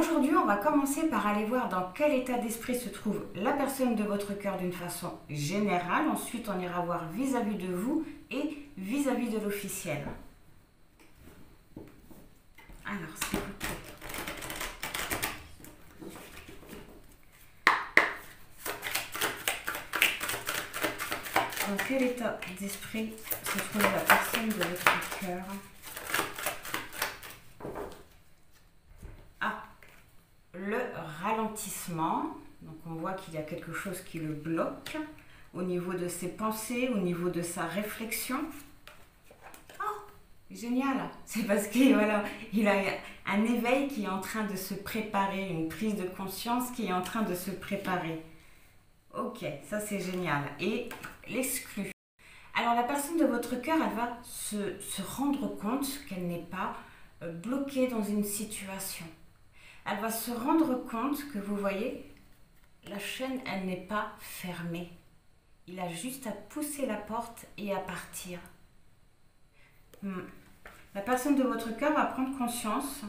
aujourd'hui, on va commencer par aller voir dans quel état d'esprit se trouve la personne de votre cœur d'une façon générale. Ensuite, on ira voir vis-à-vis de vous et vis-à-vis de l'officiel. Alors, c'est parti. Dans quel état d'esprit se trouve la personne de votre cœur? Ah, le ralentissement. Donc on voit qu'il y a quelque chose qui le bloque au niveau de ses pensées, au niveau de sa réflexion. Oh, génial! C'est parce qu'il voilà, il a un éveil qui est en train de se préparer, une prise de conscience qui est en train de se préparer. Ok, ça c'est génial. Et l'exclu. Alors la personne de votre cœur, elle va se rendre compte qu'elle n'est pas bloquée dans une situation. Elle va se rendre compte que, vous voyez, la chaîne, elle n'est pas fermée. Il a juste à pousser la porte et à partir. La personne de votre cœur va prendre conscience.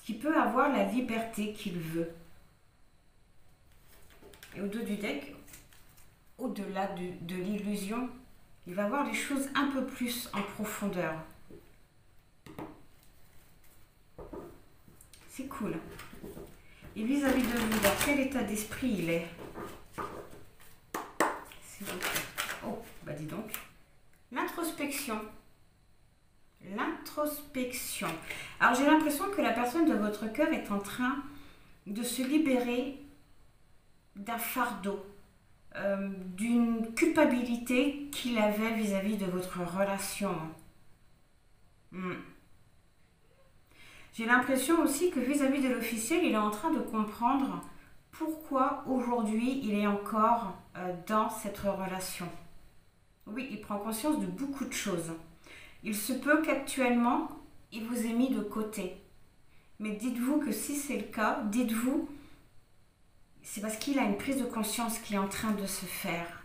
Qu'il peut avoir la liberté qu'il veut. Et au dos du deck, au-delà de l'illusion, il va voir les choses un peu plus en profondeur. C'est cool. Et vis-à-vis de vous, dans quel état d'esprit il est? Oh, bah dis donc. L'introspection. L'introspection. Alors j'ai l'impression que la personne de votre cœur est en train de se libérer d'un fardeau, d'une culpabilité qu'il avait vis-à-vis de votre relation. J'ai l'impression aussi que vis-à-vis de l'officiel, il est en train de comprendre pourquoi aujourd'hui il est encore dans cette relation. Oui, il prend conscience de beaucoup de choses. Il se peut qu'actuellement, il vous ait mis de côté. Mais dites-vous que si c'est le cas, dites-vous, c'est parce qu'il a une prise de conscience qui est en train de se faire.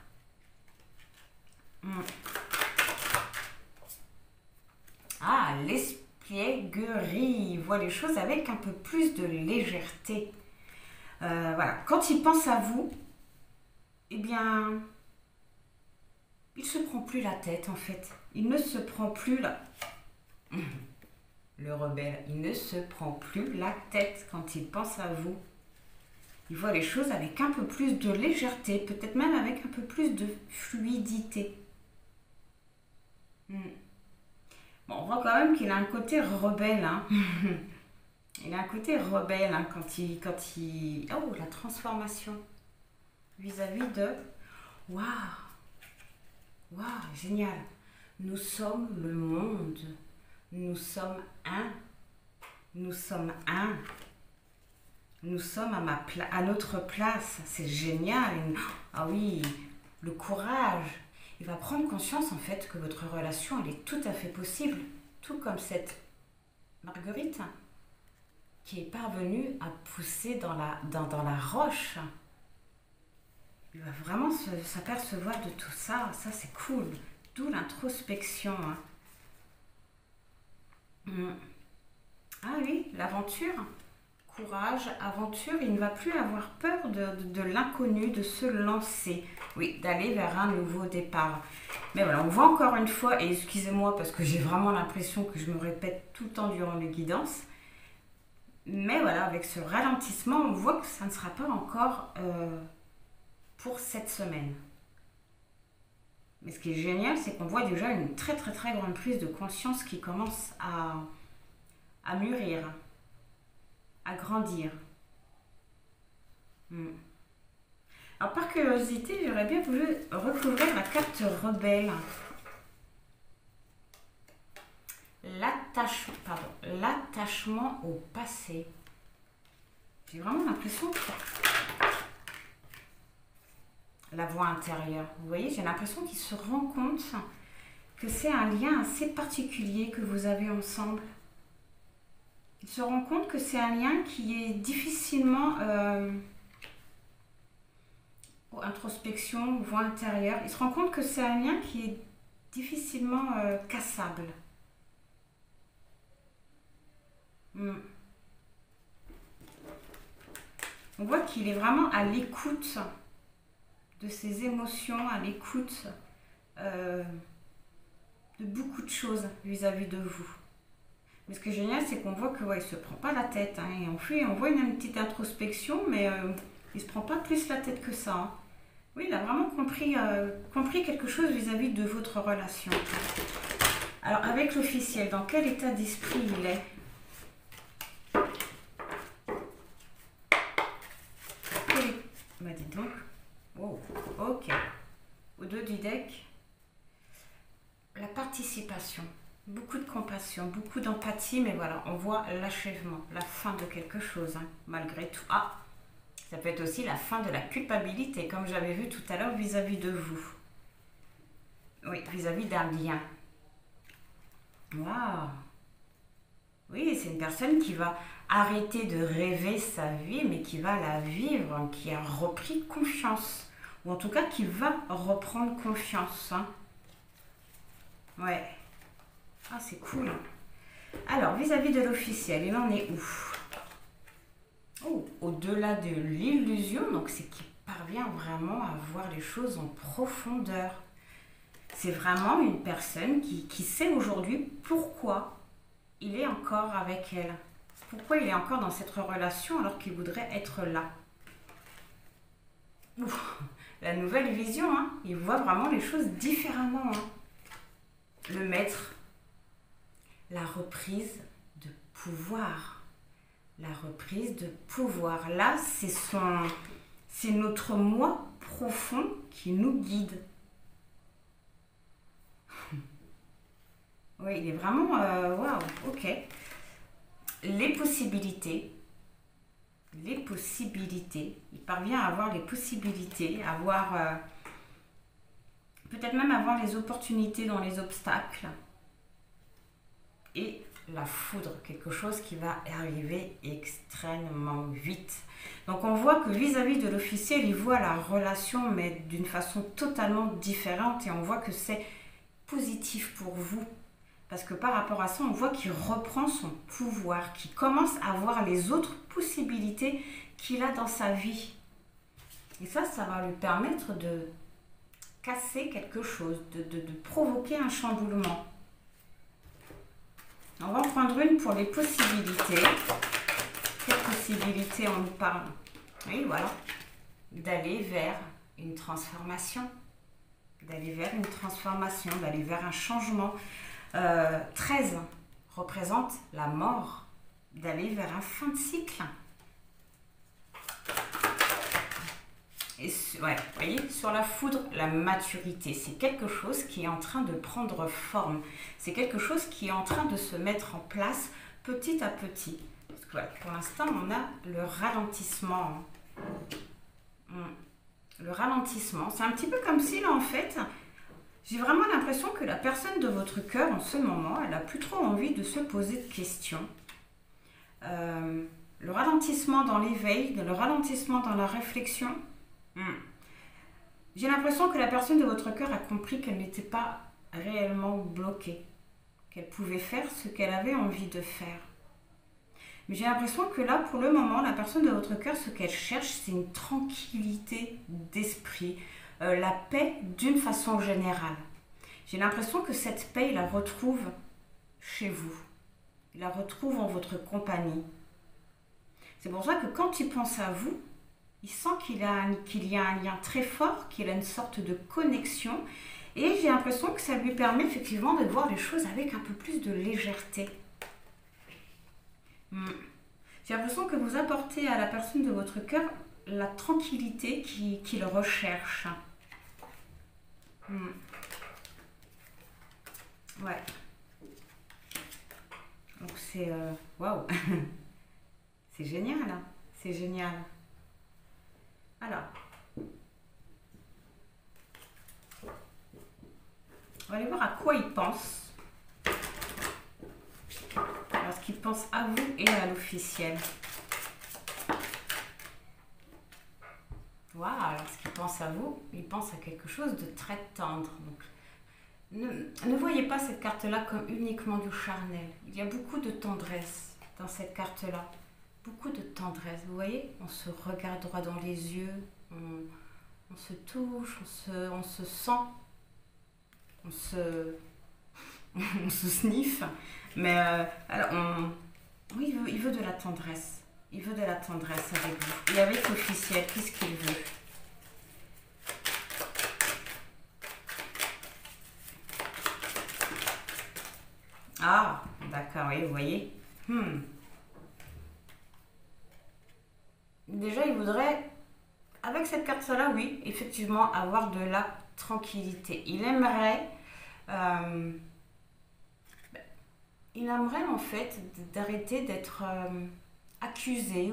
Ah, l'espièglerie. Il voit les choses avec un peu plus de légèreté. Voilà. Quand il pense à vous, eh bien, il ne se prend plus la tête en fait. Il ne se prend plus la... Le rebelle, il ne se prend plus la tête quand il pense à vous. Il voit les choses avec un peu plus de légèreté, peut-être même avec un peu plus de fluidité. Bon, on voit quand même qu'il a un côté rebelle. Hein. Il a un côté rebelle hein, quand il... Oh, la transformation vis-à-vis de... Waouh! Waouh, génial! Nous sommes le monde. Nous sommes un. Nous sommes un. Nous sommes à notre place. C'est génial. Ah oui, le courage. Il va prendre conscience en fait que votre relation, elle est tout à fait possible. Tout comme cette Marguerite qui est parvenue à pousser dans la roche. Il va vraiment s'apercevoir de tout ça. Ça, c'est cool. D'où l'introspection. Ah oui, l'aventure. Courage, aventure. Il ne va plus avoir peur de l'inconnu, de se lancer. Oui, d'aller vers un nouveau départ. Mais voilà, on voit encore une fois, et excusez-moi parce que j'ai vraiment l'impression que je me répète tout le temps durant les guidances. Mais voilà, avec ce ralentissement, on voit que ça ne sera pas encore... pour cette semaine. Mais ce qui est génial, c'est qu'on voit déjà une très très très grande prise de conscience qui commence à mûrir, à grandir. Alors par curiosité, j'aurais bien voulu recouvrir la carte rebelle. L'attachement au passé. J'ai vraiment l'impression que... La voix intérieure. Vous voyez, j'ai l'impression qu'il se rend compte que c'est un lien assez particulier que vous avez ensemble. Il se rend compte que c'est un lien qui est difficilement... introspection, voix intérieure. Il se rend compte que c'est un lien qui est difficilement cassable. Hmm. On voit qu'il est vraiment à l'écoute de ses émotions, à l'écoute de beaucoup de choses vis-à-vis de vous. Mais ce qui est génial, c'est qu'on voit que ouais, il se prend pas la tête. Hein, et on voit une petite introspection, mais il se prend pas plus la tête que ça. Hein. Oui, il a vraiment compris quelque chose vis-à-vis de votre relation. Alors, avec l'officiel, dans quel état d'esprit il est? Bah, dites donc. Wow, ok. Au dos du deck, la participation. Beaucoup de compassion, beaucoup d'empathie, mais voilà, on voit l'achèvement, la fin de quelque chose, hein, malgré tout. Ah, ça peut être aussi la fin de la culpabilité, comme j'avais vu tout à l'heure vis-à-vis de vous. Oui, vis-à-vis d'un lien. Waouh! Oui, c'est une personne qui va arrêter de rêver sa vie, mais qui va la vivre, qui a repris confiance. Ou en tout cas, qui va reprendre confiance. Hein. Ouais. Ah, c'est cool. Alors, vis-à-vis de l'officiel, il en est où? Oh, au-delà de l'illusion, donc c'est qu'il parvient vraiment à voir les choses en profondeur. C'est vraiment une personne qui sait aujourd'hui pourquoi il est encore avec elle. Pourquoi il est encore dans cette relation alors qu'il voudrait être là. Ouf, la nouvelle vision, hein, il voit vraiment les choses différemment. Hein. Le maître, la reprise de pouvoir. La reprise de pouvoir. Là, c'est notre moi profond qui nous guide. Oui, il est vraiment... Waouh, ok. Les possibilités. Il parvient à avoir les possibilités, à avoir... peut-être même avoir les opportunités dans les obstacles. Et la foudre, quelque chose qui va arriver extrêmement vite. Donc on voit que vis-à-vis de l'officiel, il voit la relation, mais d'une façon totalement différente. Et on voit que c'est positif pour vous. Parce que par rapport à ça, on voit qu'il reprend son pouvoir, qu'il commence à voir les autres possibilités qu'il a dans sa vie. Et ça va lui permettre de casser quelque chose, de provoquer un chamboulement. On va en prendre une pour les possibilités. Quelles possibilités on nous parle? Oui, voilà. D'aller vers une transformation. D'aller vers une transformation, d'aller vers un changement. 13 représente la mort, d'aller vers un fin de cycle. Et ouais, vous voyez, sur la foudre, la maturité, c'est quelque chose qui est en train de prendre forme. C'est quelque chose qui est en train de se mettre en place petit à petit. Parce que, ouais, pour l'instant, on a le ralentissement. Le ralentissement, c'est un petit peu comme si, là, en fait... J'ai vraiment l'impression que la personne de votre cœur, en ce moment, elle n'a plus trop envie de se poser de questions. Le ralentissement dans l'éveil, le ralentissement dans la réflexion. J'ai l'impression que la personne de votre cœur a compris qu'elle n'était pas réellement bloquée. Qu'elle pouvait faire ce qu'elle avait envie de faire. Mais j'ai l'impression que là, pour le moment, la personne de votre cœur, ce qu'elle cherche, c'est une tranquillité d'esprit. La paix d'une façon générale. J'ai l'impression que cette paix, il la retrouve chez vous. Il la retrouve en votre compagnie. C'est pour ça que quand il pense à vous, il sent qu'il y a un lien très fort, qu'il a une sorte de connexion. Et j'ai l'impression que ça lui permet effectivement de voir les choses avec un peu plus de légèreté. J'ai l'impression que vous apportez à la personne de votre cœur la tranquillité qu'il recherche. Ouais. Donc c'est... Waouh. C'est génial. Hein. C'est génial. Alors. On va aller voir à quoi il pense. Alors, ce qu'il pense à vous et à l'officiel. Voilà, alors ce qu'il pense à vous, il pense à quelque chose de très tendre. Donc, ne voyez pas cette carte-là comme uniquement du charnel. Il y a beaucoup de tendresse. dans cette carte-là. Beaucoup de tendresse, vous voyez? On se regarde droit dans les yeux, on se touche, on se sent, on se, on se sniffe. Mais alors oui, il veut de la tendresse. Il veut de la tendresse avec vous. Et avec l'officiel, qu'est-ce qu'il veut? Ah, d'accord, oui, vous voyez. Déjà, il voudrait, avec cette carte-là, oui, effectivement, avoir de la tranquillité. Il aimerait en fait d'arrêter d'être accusé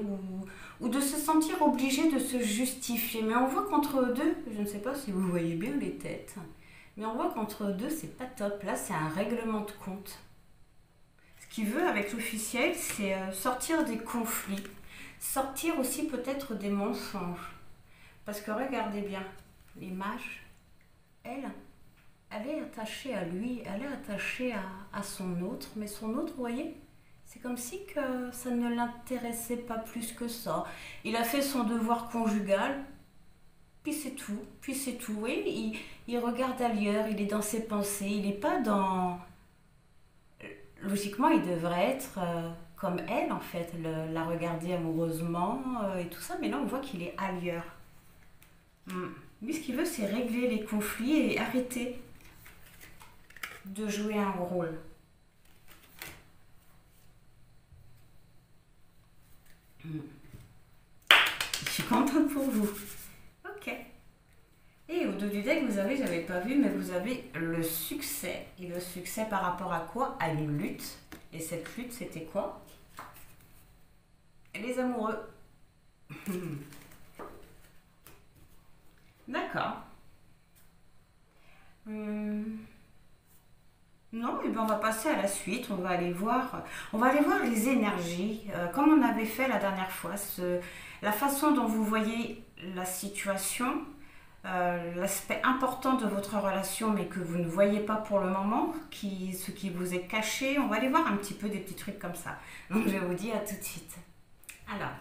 ou de se sentir obligé de se justifier. Mais on voit qu'entre eux deux, je ne sais pas si vous voyez bien les têtes, mais on voit qu'entre eux deux, c'est pas top. Là, c'est un règlement de compte. Ce qu'il veut avec l'officiel, c'est sortir des conflits, sortir aussi peut-être des mensonges. Parce que regardez bien, les mages, elle est attachée à lui, elle est attachée à son autre, mais son autre, vous voyez, c'est comme si que ça ne l'intéressait pas plus que ça. Il a fait son devoir conjugal, puis c'est tout, oui, il regarde ailleurs, il est dans ses pensées, il n'est pas dans... Logiquement, il devrait être comme elle, en fait, la regarder amoureusement et tout ça, mais là, on voit qu'il est ailleurs. Lui, ce qu'il veut, c'est régler les conflits et arrêter de jouer un rôle. Je suis contente pour vous. Ok. Et au dos du deck, vous avez, j'avais pas vu, mais vous avez le succès. Et le succès par rapport à quoi? À une lutte. Et cette lutte, c'était quoi? Les amoureux. D'accord. Non, et ben on va passer à la suite. On va aller voir les énergies, comme on avait fait la dernière fois. La façon dont vous voyez la situation, l'aspect important de votre relation, mais que vous ne voyez pas pour le moment, ce qui vous est caché. On va aller voir un petit peu des petits trucs comme ça. Donc je vous dis à tout de suite. Alors,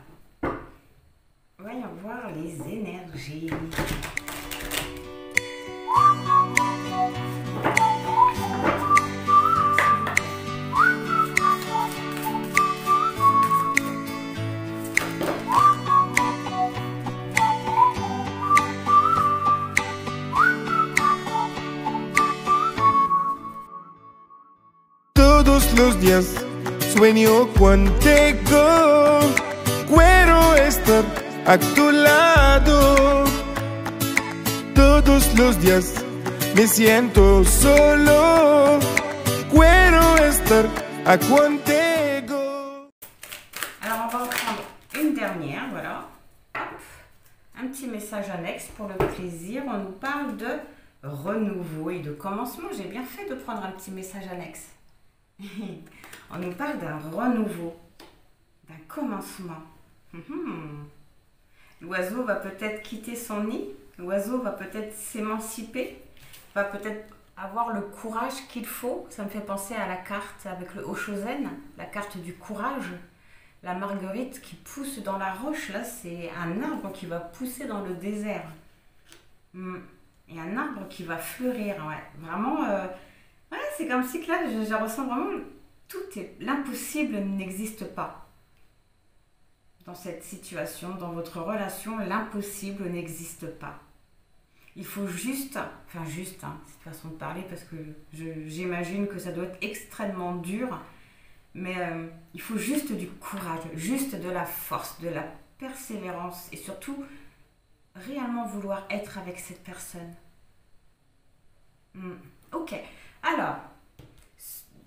voyons voir les énergies. Todos los días sueño contigo, quiero estar a tu lado. Todos los días me siento solo, quiero estar contigo. Alors on va en prendre une dernière, voilà. Hop. Un petit message annexe pour le plaisir. On nous parle de renouveau et de commencement. J'ai bien fait de prendre un petit message annexe. On nous parle d'un renouveau, d'un commencement. L'oiseau va peut-être quitter son nid, l'oiseau va peut-être s'émanciper, va peut-être avoir le courage qu'il faut. Ça me fait penser à la carte avec le Oshozen, la carte du courage. La marguerite qui pousse dans la roche, là, c'est un arbre qui va pousser dans le désert. Et un arbre qui va fleurir, ouais. Vraiment... Ouais, c'est comme si que là, je ressens vraiment l'impossible n'existe pas. Dans cette situation, dans votre relation, l'impossible n'existe pas. Il faut juste, enfin juste, hein, cette façon de parler, parce que j'imagine que ça doit être extrêmement dur, mais il faut juste du courage, juste de la force, de la persévérance et surtout réellement vouloir être avec cette personne. Ok. Alors,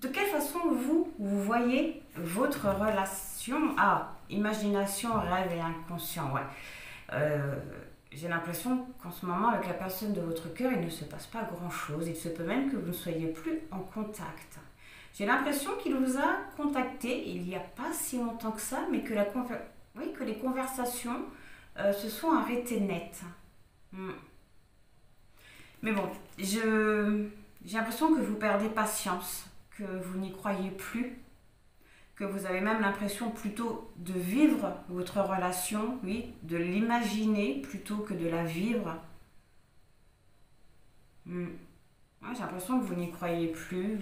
de quelle façon vous voyez votre relation? Ah, imagination, rêve et inconscient, ouais. J'ai l'impression qu'en ce moment, avec la personne de votre cœur, il ne se passe pas grand-chose. Il se peut même que vous ne soyez plus en contact. J'ai l'impression qu'il vous a contacté il n'y a pas si longtemps que ça, mais que, que les conversations se sont arrêtées net. Mais bon, j'ai l'impression que vous perdez patience, que vous n'y croyez plus, que que vous avez même l'impression plutôt de vivre votre relation, oui, de l'imaginer plutôt que de la vivre. Ouais, j'ai l'impression que vous n'y croyez plus.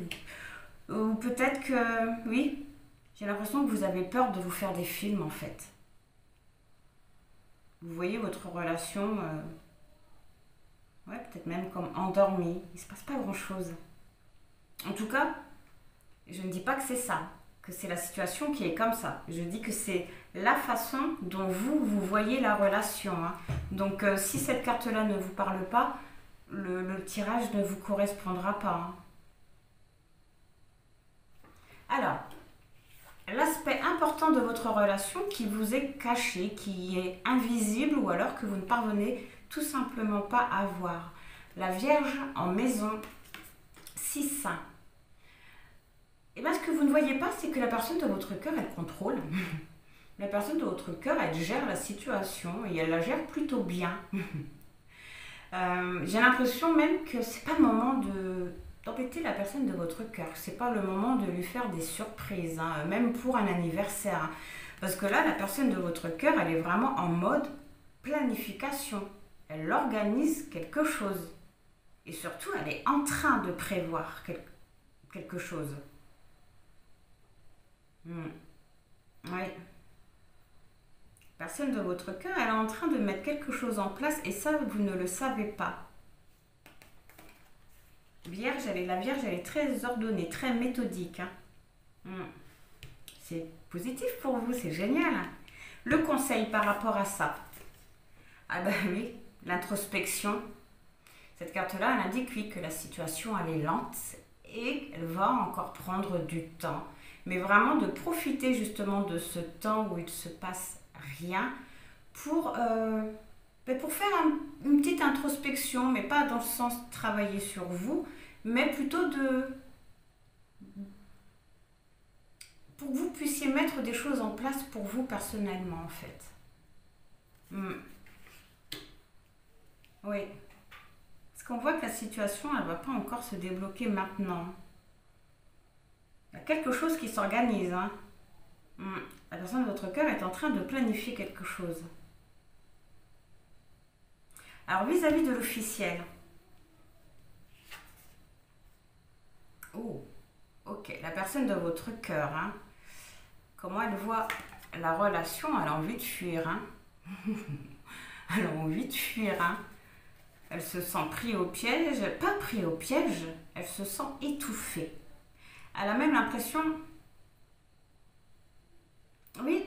Ou peut-être que, oui, j'ai l'impression que vous avez peur de vous faire des films en fait. Vous voyez votre relation, ouais, peut-être même comme endormie. Il ne se passe pas grand-chose. En tout cas, je ne dis pas que c'est ça, que c'est la situation qui est comme ça. Je dis que c'est la façon dont vous voyez la relation. Hein. Donc, si cette carte-là ne vous parle pas, le tirage ne vous correspondra pas. Hein. Alors, l'aspect important de votre relation qui vous est caché, qui est invisible ou alors que vous ne parvenez tout simplement pas à voir. La Vierge en maison 6. Et bien ce que vous ne voyez pas, c'est que la personne de votre cœur, elle contrôle. La personne de votre cœur, elle gère la situation et elle la gère plutôt bien. J'ai l'impression même que c'est pas le moment d'embêter la personne de votre cœur. C'est pas le moment de lui faire des surprises, hein, même pour un anniversaire. Hein. Parce que là, la personne de votre cœur, elle est vraiment en mode planification. Elle organise quelque chose. Et surtout, elle est en train de prévoir quelque chose. Oui. Personne de votre cœur, elle est en train de mettre quelque chose en place et ça, vous ne le savez pas. Vierge, la Vierge, elle est très ordonnée, très méthodique. Hein. C'est positif pour vous, c'est génial. Le conseil par rapport à ça. Ah ben oui, l'introspection. Cette carte-là, elle indique oui, que la situation, elle est lente et elle va encore prendre du temps. Mais vraiment de profiter justement de ce temps où il se passe rien pour faire une petite introspection, mais pas dans le sens de travailler sur vous, mais plutôt pour que vous puissiez mettre des choses en place pour vous personnellement en fait. Oui. Parce qu'on voit que la situation, elle ne va pas encore se débloquer maintenant. Il y a quelque chose qui s'organise. Hein. La personne de votre cœur est en train de planifier quelque chose. Alors, vis-à-vis de l'officiel. Oh, ok. La personne de votre cœur, hein, comment elle voit la relation? Elle a envie de fuir. Hein. Elle a envie de fuir. Hein. Elle se sent prise au piège. Pas prise au piège, elle se sent étouffée. Elle a même l'impression, oui,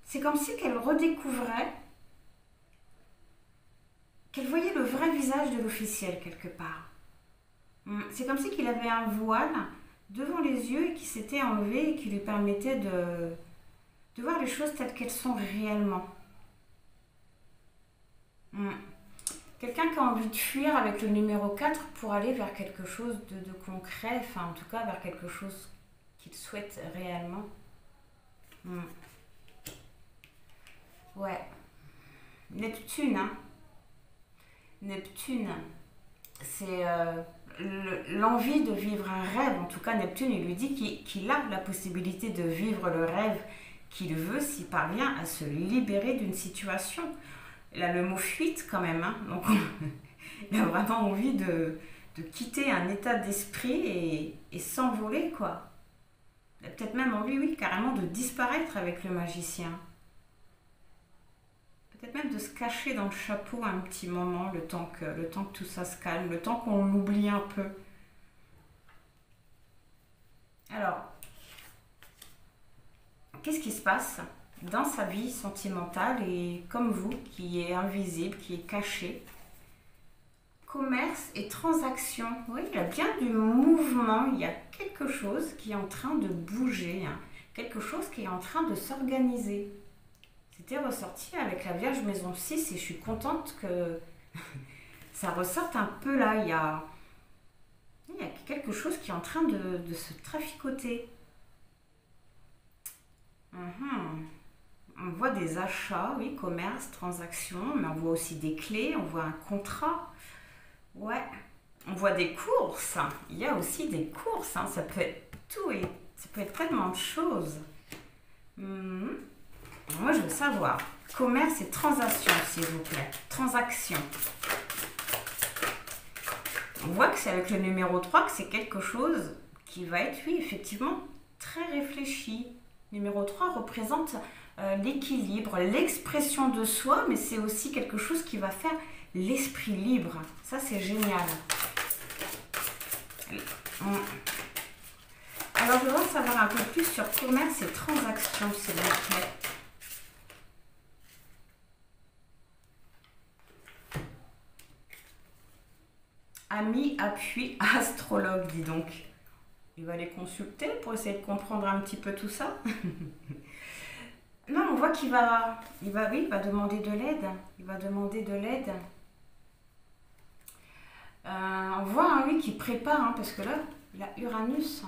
c'est comme si qu'elle redécouvrait, qu'elle voyait le vrai visage de l'officiel quelque part. C'est comme si qu'il avait un voile devant les yeux et qui s'était enlevé et qui lui permettait de voir les choses telles qu'elles sont réellement. Quelqu'un qui a envie de fuir avec le numéro 4 pour aller vers quelque chose de concret, enfin en tout cas vers quelque chose qu'il souhaite réellement. Ouais. Neptune, hein. Neptune, c'est l'envie de vivre un rêve. En tout cas, Neptune, il lui dit qu'il a la possibilité de vivre le rêve qu'il veut s'il parvient à se libérer d'une situation. Il a le mot fuite quand même, hein. Donc il a vraiment envie de quitter un état d'esprit et s'envoler, quoi. Il a peut-être même envie, oui, carrément de disparaître avec le magicien. Peut-être même de se cacher dans le chapeau un petit moment, le temps que tout ça se calme, le temps qu'on l'oublie un peu. Alors, qu'est-ce qui se passe dans sa vie sentimentale et comme vous, qui est invisible, qui est caché? Commerce et transaction. Oui, il y a bien du mouvement, il y a quelque chose qui est en train de bouger, hein. Quelque chose qui est en train de s'organiser. C'était ressorti avec la Vierge maison 6 et je suis contente que ça ressorte un peu là. Il y a quelque chose qui est en train de se traficoter. On voit des achats, oui, commerce, transactions, mais on voit aussi des clés, on voit un contrat. Ouais, on voit des courses. Il y a aussi des courses, hein. Ça peut être tout et Ça peut être tellement de choses. Moi, je veux savoir. Commerce et transaction, s'il vous plaît. Transaction. On voit que c'est avec le numéro 3 que c'est quelque chose qui va être, oui, effectivement, très réfléchi. Numéro 3 représente l'équilibre, l'expression de soi, mais c'est aussi quelque chose qui va faire l'esprit libre. Ça, c'est génial. Alors, je voudrais savoir un peu plus sur commerce et transaction, s'il vous plaît. Ami, appui, astrologue, dis donc. Il va les consulter pour essayer de comprendre un petit peu tout ça. Non, on voit qu'il va, oui, il va demander de l'aide. Il va demander de l'aide. On voit, hein, oui, qu'il prépare, hein, parce que là, Uranus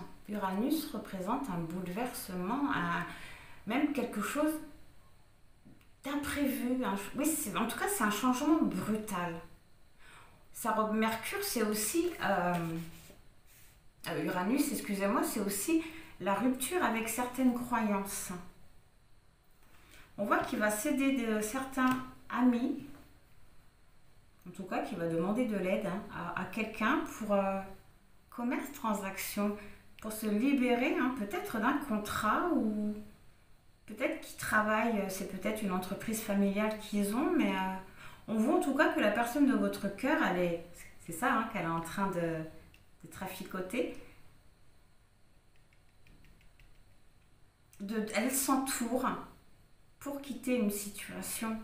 représente un bouleversement, même quelque chose d'imprévu. Oui, en tout cas, c'est un changement brutal. Mercure, c'est aussi... Uranus, excusez-moi, c'est aussi la rupture avec certaines croyances. On voit qu'il va céder de certains amis, en tout cas qu'il va demander de l'aide, hein, à quelqu'un pour commerce, transaction, pour se libérer, hein, peut-être d'un contrat, ou peut-être qu'ils travaillent, c'est peut-être une entreprise familiale qu'ils ont, mais on voit en tout cas que la personne de votre cœur, c'est ça, hein, qu'elle est en train de traficoter. Elle s'entoure pour quitter une situation.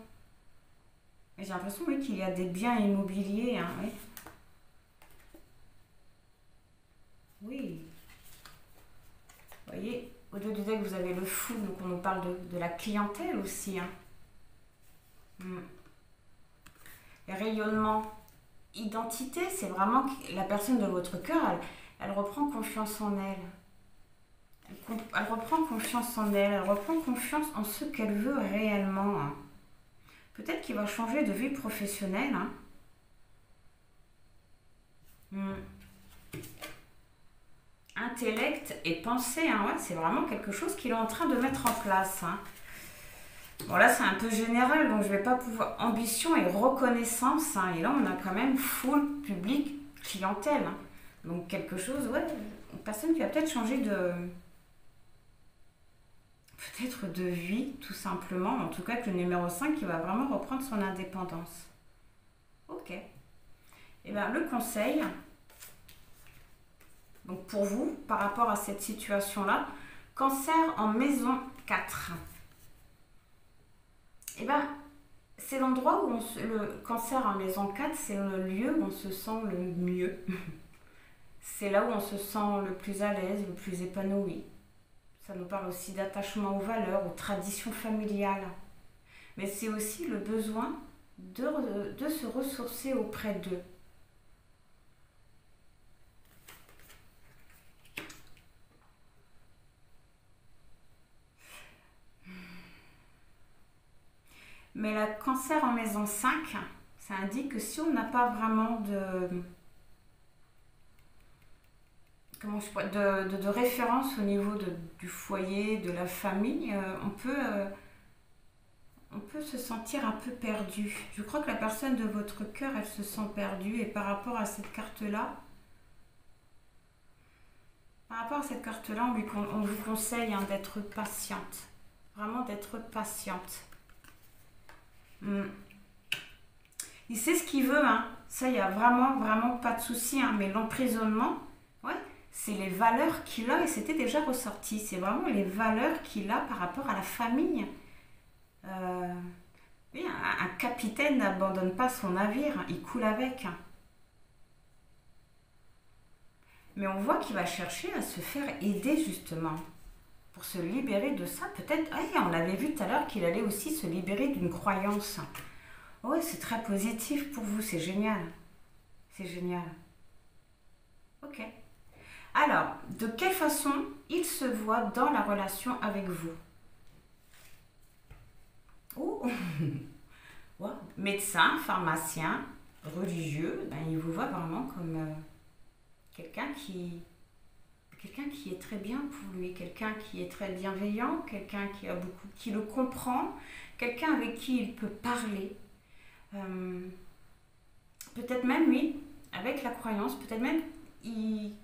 J'ai l'impression, oui, qu'il y a des biens immobiliers. Hein, oui. Oui. Vous voyez, au dos du deck, vous avez le fou, donc on nous parle de la clientèle aussi. Hein. Rayonnement, identité, c'est vraiment que la personne de votre cœur, elle reprend confiance en elle. Elle reprend confiance en elle, elle reprend confiance en ce qu'elle veut réellement. Hein. Peut-être qu'il va changer de vie professionnelle. Hein. Intellect et pensée, hein, ouais, c'est vraiment quelque chose qu'il est en train de mettre en place. Hein. Bon, là, c'est un peu général, donc je vais pas pouvoir... Ambition et reconnaissance, hein, et là, on a quand même foule, public, clientèle. Hein. Donc, quelque chose, ouais, une personne qui va peut-être changer de... Peut-être de vie, tout simplement. En tout cas, que le numéro 5, qui va vraiment reprendre son indépendance. Ok. Et bien, le conseil... Donc, pour vous, par rapport à cette situation-là, cancer en maison 4. Et bien, c'est l'endroit où le cancer en maison 4, c'est le lieu où on se sent le mieux. C'est là où on se sent le plus à l'aise, le plus épanoui. Ça nous parle aussi d'attachement aux valeurs, aux traditions familiales. Mais c'est aussi le besoin de se ressourcer auprès d'eux. Mais le cancer en maison 5, ça indique que si on n'a pas vraiment de référence au niveau du foyer, de la famille, on peut se sentir un peu perdu. Je crois que la personne de votre cœur, elle se sent perdue. Et par rapport à cette carte-là, on vous conseille, hein, d'être patiente. Vraiment d'être patiente. Il sait ce qu'il veut, hein. Ça, il n'y a vraiment pas de souci, hein. Mais l'emprisonnement, ouais, c'est les valeurs qu'il a, et c'était déjà ressorti. C'est vraiment les valeurs qu'il a par rapport à la famille. Oui, un capitaine n'abandonne pas son navire, hein. Il coule avec. Hein. Mais on voit qu'il va chercher à se faire aider, justement. Pour se libérer de ça, peut-être... Ah, on avait vu tout à l'heure qu'il allait aussi se libérer d'une croyance. Oh, c'est très positif pour vous, c'est génial. C'est génial. Ok. Alors, de quelle façon il se voit dans la relation avec vous? Oh. Wow. Médecin, pharmacien, religieux, ben, il vous voit vraiment comme quelqu'un qui quelqu'un qui est très bien pour lui, quelqu'un qui est très bienveillant, quelqu'un qui le comprend, quelqu'un avec qui il peut parler. Peut-être même, oui, avec la croyance, peut-être même, il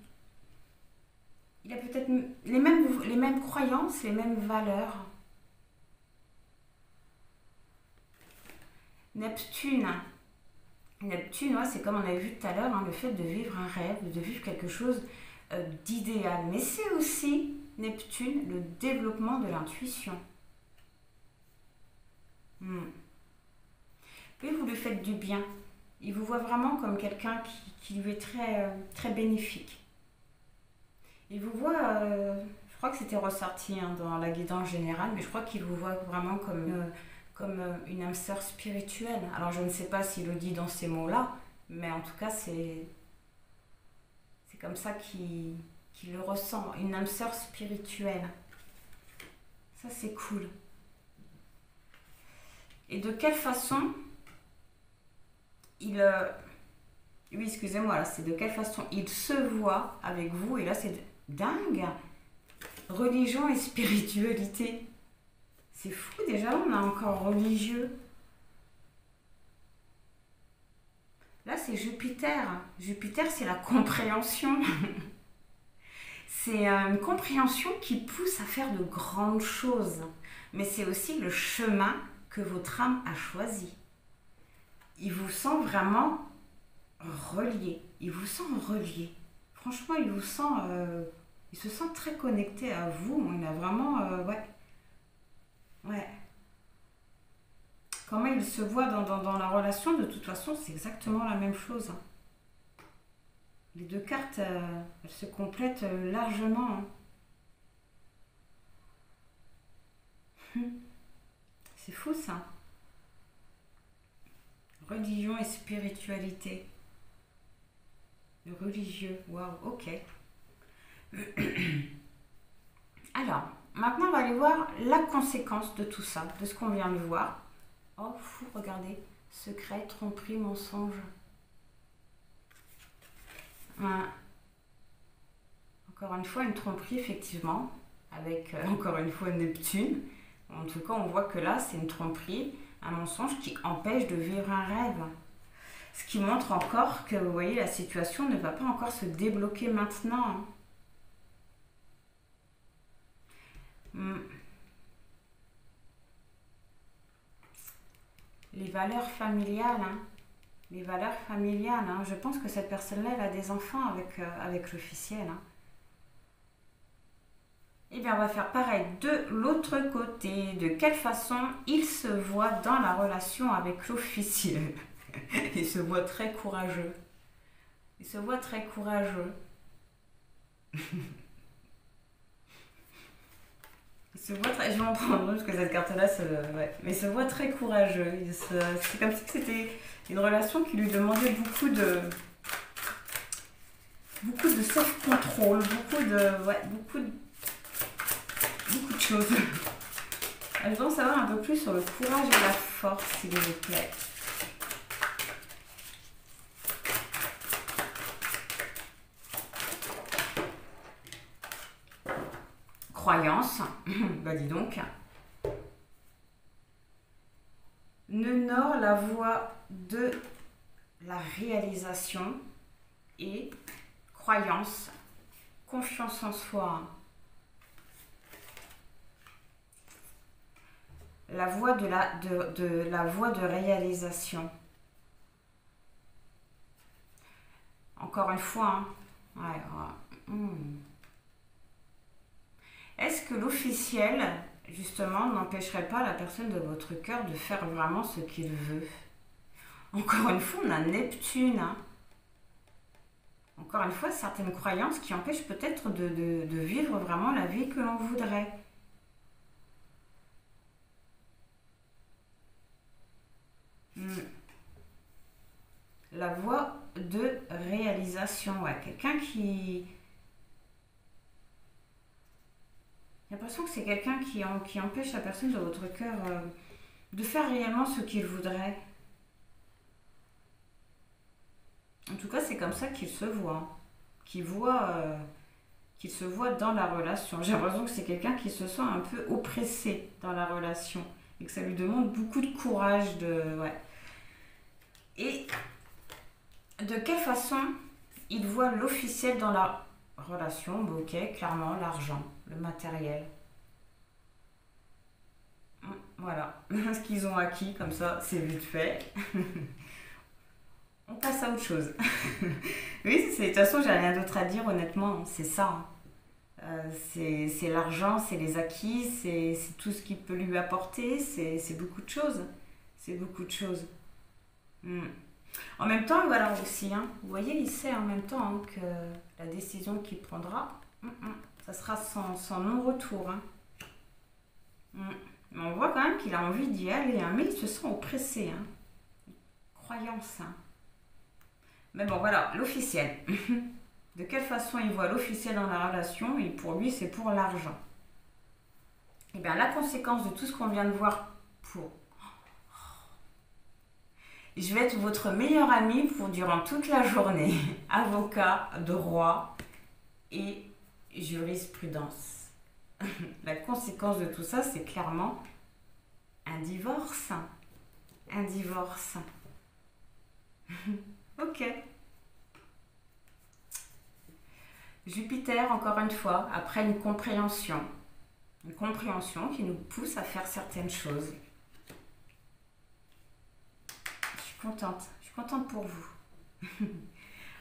a peut-être les mêmes croyances, les mêmes valeurs. Neptune, ouais, c'est comme on avait vu tout à l'heure, hein, le fait de vivre un rêve, de vivre quelque chose d'idéal. Mais c'est aussi, Neptune, le développement de l'intuition. Et vous lui faites du bien. Il vous voit vraiment comme quelqu'un qui lui est très, très bénéfique. Il vous voit, je crois que c'était ressorti hein, dans la guidance générale, mais je crois qu'il vous voit vraiment comme une âme sœur spirituelle. Alors je ne sais pas s'il le dit dans ces mots-là, mais en tout cas c'est comme ça qu'il le ressent, une âme sœur spirituelle. Ça c'est cool. Et de quelle façon oui, excusez-moi, là, c'est de quelle façon il se voit avec vous, et là c'est dingue. Religion et spiritualité. C'est fou, déjà on a encore religieux. Là c'est Jupiter. Jupiter c'est la compréhension. C'est une compréhension qui pousse à faire de grandes choses. Mais c'est aussi le chemin que votre âme a choisi. Il vous sent vraiment relié. Il vous sent relié. Franchement, il se sent très connecté à vous. Il a vraiment, ouais. Comment il se voit dans la relation, de toute façon, c'est exactement la même chose. Les deux cartes, elles se complètent largement. C'est fou ça. Religion et spiritualité. Le religieux, waouh, ok. Alors, maintenant on va aller voir la conséquence de tout ça, de ce qu'on vient de voir. Oh, fou, regardez. Secret, tromperie, mensonge. Encore une fois, une tromperie, effectivement, avec encore une fois Neptune. En tout cas, on voit que là, c'est une tromperie, un mensonge qui empêche de vivre un rêve. Ce qui montre encore que, vous voyez, la situation ne va pas encore se débloquer maintenant. Les valeurs familiales, les valeurs familiales, je pense que cette personne-là, elle a des enfants avec l'officiel. Et bien, on va faire pareil de l'autre côté. De quelle façon il se voit dans la relation avec l'officiel? Il se voit très courageux. Il se voit très courageux. Il se voit très... Je vais en prendre une parce que cette carte-là, ouais. Mais il se voit très courageux. C'est comme si c'était une relation qui lui demandait beaucoup de self-control, beaucoup de choses. Je dois en savoir un peu plus sur le courage et la force, s'il vous plaît. Croyance, bah dis donc. Nord, la voie de la réalisation, et croyance, confiance en soi. La voie de la voie de réalisation. Encore une fois, Est-ce que l'officiel, justement, n'empêcherait pas la personne de votre cœur de faire vraiment ce qu'il veut? Encore une fois, on a Neptune. Encore une fois, certaines croyances qui empêchent peut-être de vivre vraiment la vie que l'on voudrait. La voie de réalisation. Ouais, quelqu'un qui... J'ai l'impression que c'est quelqu'un qui empêche la personne de votre cœur de faire réellement ce qu'il voudrait. En tout cas, c'est comme ça qu'il se voit. Qu'il voit qu'il se voit dans la relation. J'ai l'impression que c'est quelqu'un qui se sent un peu oppressé dans la relation et que ça lui demande beaucoup de courage. Ouais. Et de quelle façon il voit l'officiel dans la relation? Bon, ok, clairement, l'argent, le matériel. Voilà, ce qu'ils ont acquis, comme ça, c'est vite fait. On passe à autre chose. Oui, de toute façon, j'ai rien d'autre à dire, honnêtement, c'est ça. C'est l'argent, c'est les acquis, c'est tout ce qu'il peut lui apporter, c'est beaucoup de choses. C'est beaucoup de choses. En même temps, voilà aussi, hein, vous voyez, il sait en même temps hein, que la décision qu'il prendra, ça sera sans non-retour. Hein. Mais on voit quand même qu'il a envie d'y aller, hein, mais il se sent oppressé. Hein. Croyance. Hein. Mais bon, voilà, l'officiel. De quelle façon il voit l'officiel dans la relation? Et pour lui, c'est pour l'argent. Et bien, la conséquence de tout ce qu'on vient de voir pour... Je vais être votre meilleur ami pour durant toute la journée. Avocat, droit et jurisprudence. La conséquence de tout ça, c'est clairement un divorce. Un divorce. Ok. Jupiter, encore une fois, après une compréhension. Une compréhension qui nous pousse à faire certaines choses. Je suis contente pour vous.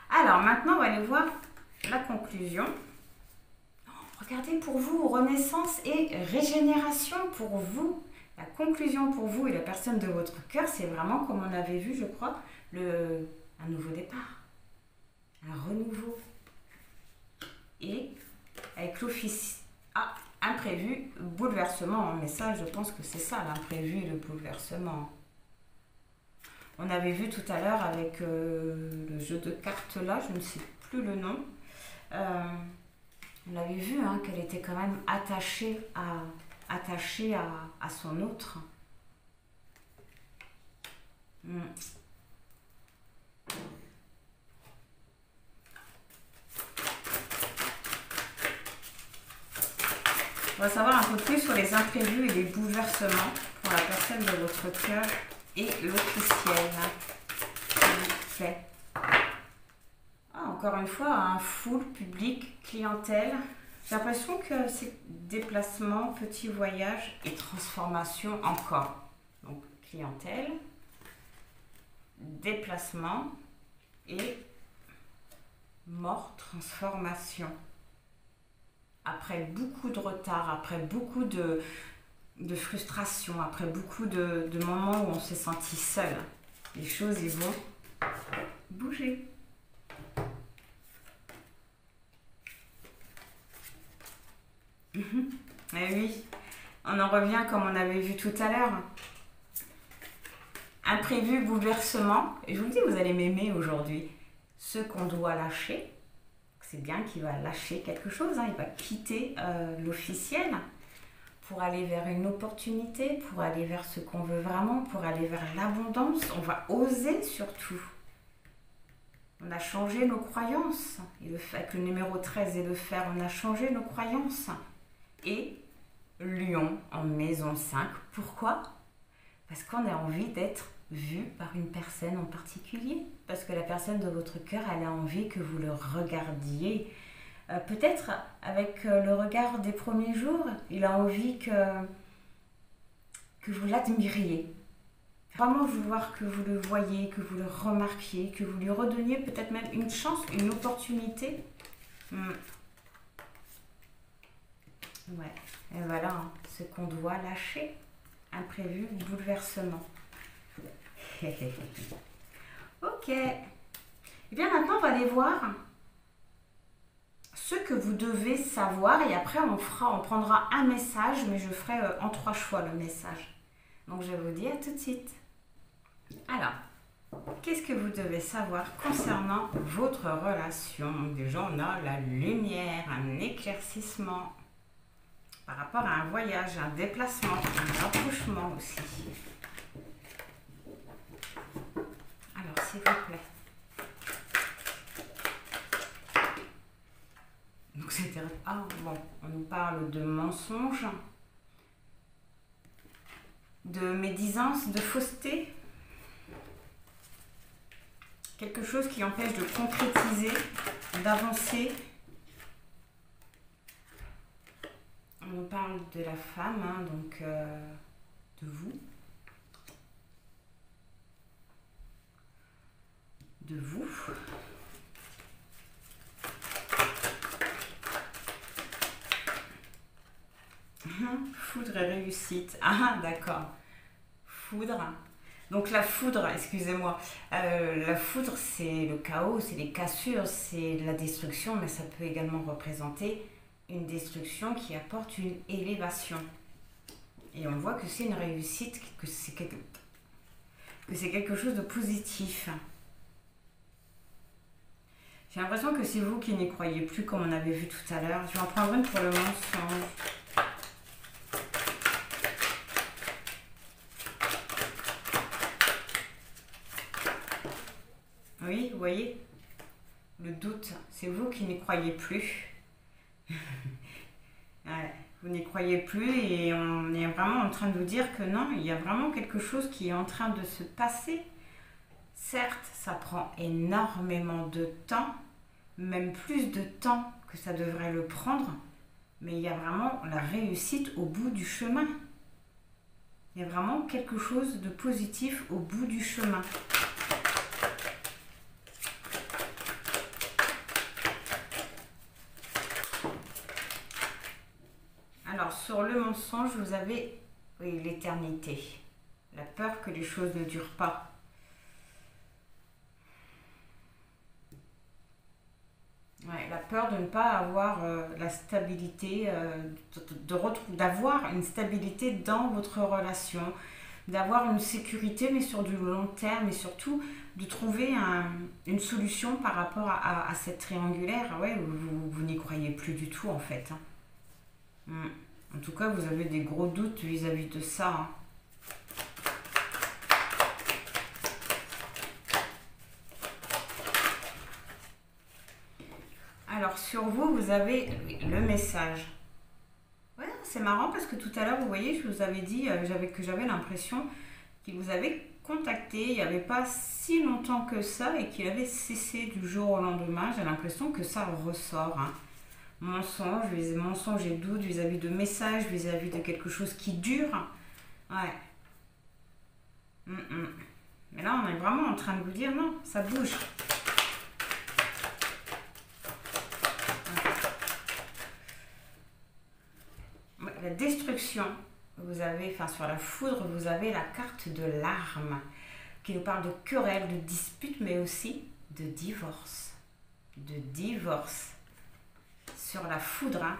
Alors, maintenant, on va aller voir la conclusion. Regardez pour vous, renaissance et régénération pour vous. La conclusion pour vous et la personne de votre cœur, c'est vraiment, comme on avait vu, je crois, un nouveau départ. Un renouveau. Et avec l'office imprévu, bouleversement. Mais ça, je pense que c'est ça, l'imprévu et le bouleversement. On avait vu tout à l'heure avec le jeu de cartes là, je ne sais plus le nom. On avait vu hein, qu'elle était quand même attachée à son autre. On va savoir un peu plus sur les imprévus et les bouleversements pour la personne de votre cœur et l'officiel. Fait. Encore une fois, un full public, clientèle. J'ai l'impression que c'est déplacement, petit voyage et transformation encore. Donc, clientèle, déplacement et mort, transformation. Après beaucoup de retard, après beaucoup de frustration, après beaucoup de moments où on s'est senti seul, les choses ils vont bouger. Eh oui, on en revient comme on avait vu tout à l'heure. Imprévu, bouleversement. Et je vous le dis, vous allez m'aimer aujourd'hui. Ce qu'on doit lâcher. C'est bien qu'il va lâcher quelque chose. Hein. Il va quitter l'officiel pour aller vers une opportunité, pour aller vers ce qu'on veut vraiment, pour aller vers l'abondance. On va oser surtout. On a changé nos croyances. Et avec le numéro 13 et le fer, on a changé nos croyances. Et Lion en maison 5. Pourquoi? Parce qu'on a envie d'être vu par une personne en particulier. Parce que la personne de votre cœur, elle a envie que vous le regardiez. Peut-être avec le regard des premiers jours, il a envie que vous l'admiriez. Vraiment vouloir que vous le voyiez, que vous le remarquiez, que vous lui redonniez peut-être même une chance, une opportunité. Ouais, et voilà hein, ce qu'on doit lâcher. Imprévu, bouleversement. Ok. Et bien maintenant, on va aller voir ce que vous devez savoir. Et après, on prendra un message, mais je ferai en 3 choix le message. Donc, je vous dis à tout de suite. Alors, qu'est-ce que vous devez savoir concernant votre relation? Déjà, on a la lumière, un éclaircissement. Par rapport à un voyage, un déplacement, un rapprochement aussi. Alors, s'il vous plaît. Donc, etc. Ah bon, on nous parle de mensonges, de médisance, de fausseté. Quelque chose qui empêche de concrétiser, d'avancer. On nous parle de la femme, hein, donc de vous. De vous. Foudre et réussite. Ah, d'accord. Foudre. Donc la foudre, excusez-moi, la foudre c'est le chaos, c'est les cassures, c'est la destruction, mais ça peut également représenter une destruction qui apporte une élévation. Et on voit que c'est une réussite, que c'est quelque chose de positif. J'ai l'impression que c'est vous qui n'y croyez plus, comme on avait vu tout à l'heure. Je vais en prendre une pour le mensonge. Oui, vous voyez, le doute, c'est vous qui n'y croyez plus. Ouais, vous n'y croyez plus et on est vraiment en train de vous dire que non, il y a vraiment quelque chose qui est en train de se passer. Certes, ça prend énormément de temps, même plus de temps que ça devrait le prendre, mais il y a vraiment la réussite au bout du chemin. Il y a vraiment quelque chose de positif au bout du chemin. Alors, sur le mensonge, vous avez l'éternité. La peur que les choses ne durent pas. Ouais, la peur de ne pas avoir la stabilité, d'avoir une stabilité dans votre relation, d'avoir une sécurité, mais sur du long terme, et surtout de trouver une solution par rapport à cette triangulaire. Ouais, vous n'y croyez plus du tout, en fait. En tout cas, vous avez des gros doutes vis-à-vis de ça. Hein. Alors, sur vous, vous avez le message. Ouais, c'est marrant parce que tout à l'heure, vous voyez, je vous avais dit que j'avais l'impression qu'il vous avait contacté il n'y avait pas si longtemps que ça et qu'il avait cessé du jour au lendemain. J'ai l'impression que ça ressort. Hein. Mensonge et doute vis-à-vis de messages, vis-à-vis de quelque chose qui dure. Ouais. Mais là, on est vraiment en train de vous dire non, ça bouge. Ouais. La destruction, vous avez, enfin sur la foudre, vous avez la carte de l'arme qui nous parle de querelle, de dispute, mais aussi de divorce. De divorce. Sur la foudre, hein.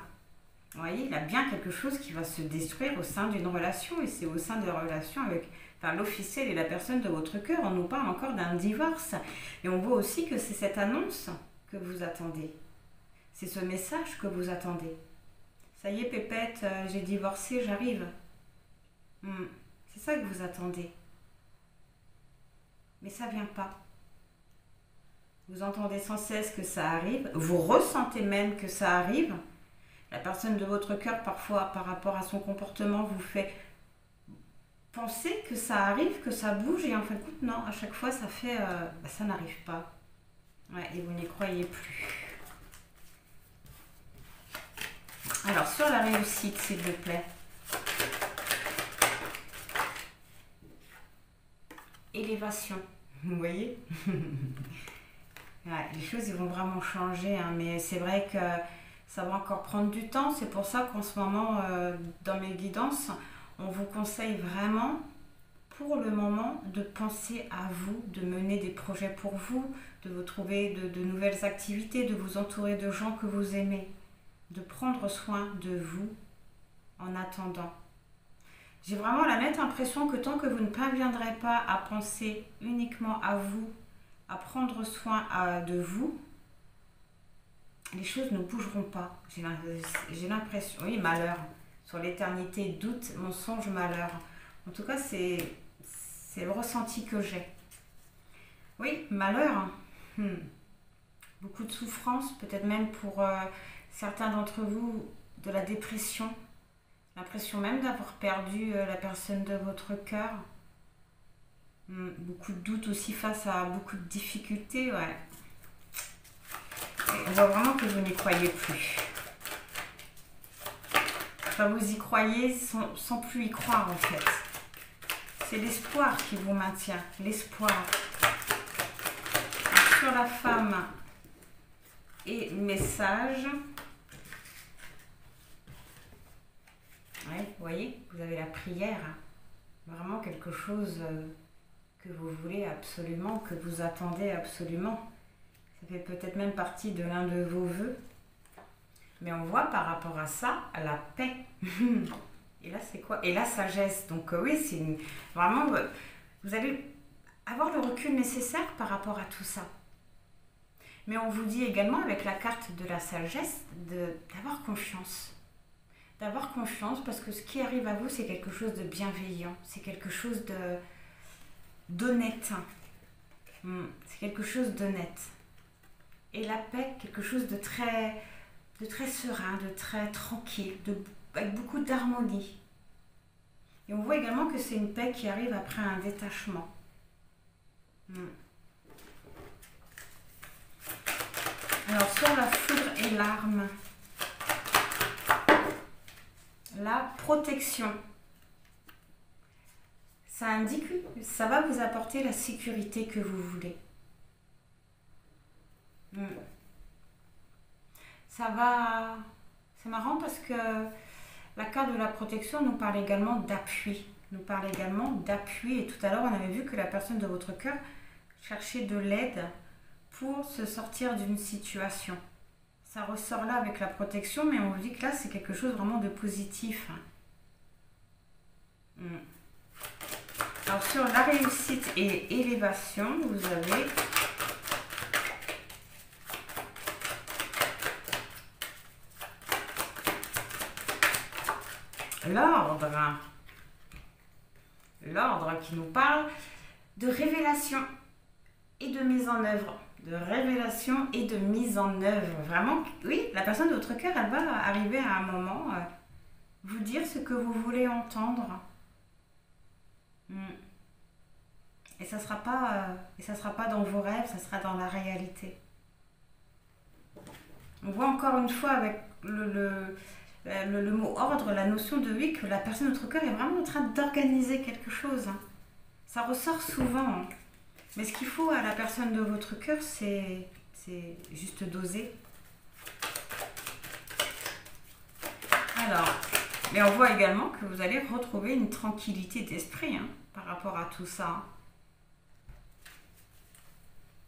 Vous voyez, il y a bien quelque chose qui va se détruire au sein d'une relation, et c'est au sein de la relation avec l'officiel et la personne de votre cœur. On nous parle encore d'un divorce, et on voit aussi que c'est cette annonce que vous attendez. C'est ce message que vous attendez. Ça y est, pépette, j'ai divorcé, j'arrive. C'est ça que vous attendez. Mais ça vient pas. Vous entendez sans cesse que ça arrive, vous ressentez même que ça arrive. La personne de votre cœur, parfois, par rapport à son comportement, vous fait penser que ça arrive, que ça bouge, et en fin de compte, non, à chaque fois, ça fait, ça n'arrive pas. Ouais, et vous n'y croyez plus. Alors, sur la réussite, s'il vous plaît. Élévation, vous voyez. Ouais, les choses ils vont vraiment changer, hein, mais c'est vrai que ça va encore prendre du temps. C'est pour ça qu'en ce moment, dans mes guidances, on vous conseille vraiment, pour le moment, de penser à vous, de mener des projets pour vous, de vous trouver de nouvelles activités, de vous entourer de gens que vous aimez, de prendre soin de vous en attendant. J'ai vraiment la nette impression que tant que vous ne parviendrez pas à penser uniquement à vous, à prendre soin de vous, les choses ne bougeront pas. J'ai l'impression, oui, malheur, sur l'éternité, doute, mensonge, malheur. En tout cas, c'est le ressenti que j'ai. Oui, malheur, beaucoup de souffrance, peut-être même pour certains d'entre vous de la dépression, l'impression même d'avoir perdu la personne de votre cœur. Beaucoup de doutes aussi face à beaucoup de difficultés, ouais. Et on voit vraiment que vous n'y croyez plus. Enfin, vous y croyez sans plus y croire en fait. C'est l'espoir qui vous maintient, l'espoir. Sur la femme et message. Ouais, vous voyez, vous avez la prière. Vraiment quelque chose que vous voulez absolument, que vous attendez absolument. Ça fait peut-être même partie de l'un de vos vœux. Mais on voit par rapport à ça, la paix. Et là, c'est quoi? Et la sagesse. Donc oui, c'est vraiment... Vous allez avoir le recul nécessaire par rapport à tout ça. Mais on vous dit également, avec la carte de la sagesse, d'avoir confiance. D'avoir confiance, parce que ce qui arrive à vous, c'est quelque chose de bienveillant. C'est quelque chose d'honnête. C'est quelque chose d'honnête. Et la paix, quelque chose de très serein, de très tranquille, avec beaucoup d'harmonie. Et on voit également que c'est une paix qui arrive après un détachement. Alors sur la foudre et l'arme, la protection. Ça indique, ça va vous apporter la sécurité que vous voulez. Ça va... C'est marrant parce que la carte de la protection nous parle également d'appui. Nous parle également d'appui. Et tout à l'heure, on avait vu que la personne de votre cœur cherchait de l'aide pour se sortir d'une situation. Ça ressort là avec la protection, mais on vous dit que là, c'est quelque chose vraiment de positif. Alors, sur la réussite et élévation, vous avez... L'ordre qui nous parle de révélation et de mise en œuvre. De révélation et de mise en œuvre. Vraiment, oui, la personne de votre cœur, elle va arriver à un moment vous dire ce que vous voulez entendre. Et ça sera pas dans vos rêves, ça sera dans la réalité. On voit encore une fois avec le mot ordre, la notion de oui, que la personne de notre cœur est vraiment en train d'organiser quelque chose. Ça ressort souvent. Mais ce qu'il faut à la personne de votre cœur, c'est juste d'oser. Alors, mais on voit également que vous allez retrouver une tranquillité d'esprit par rapport à tout ça.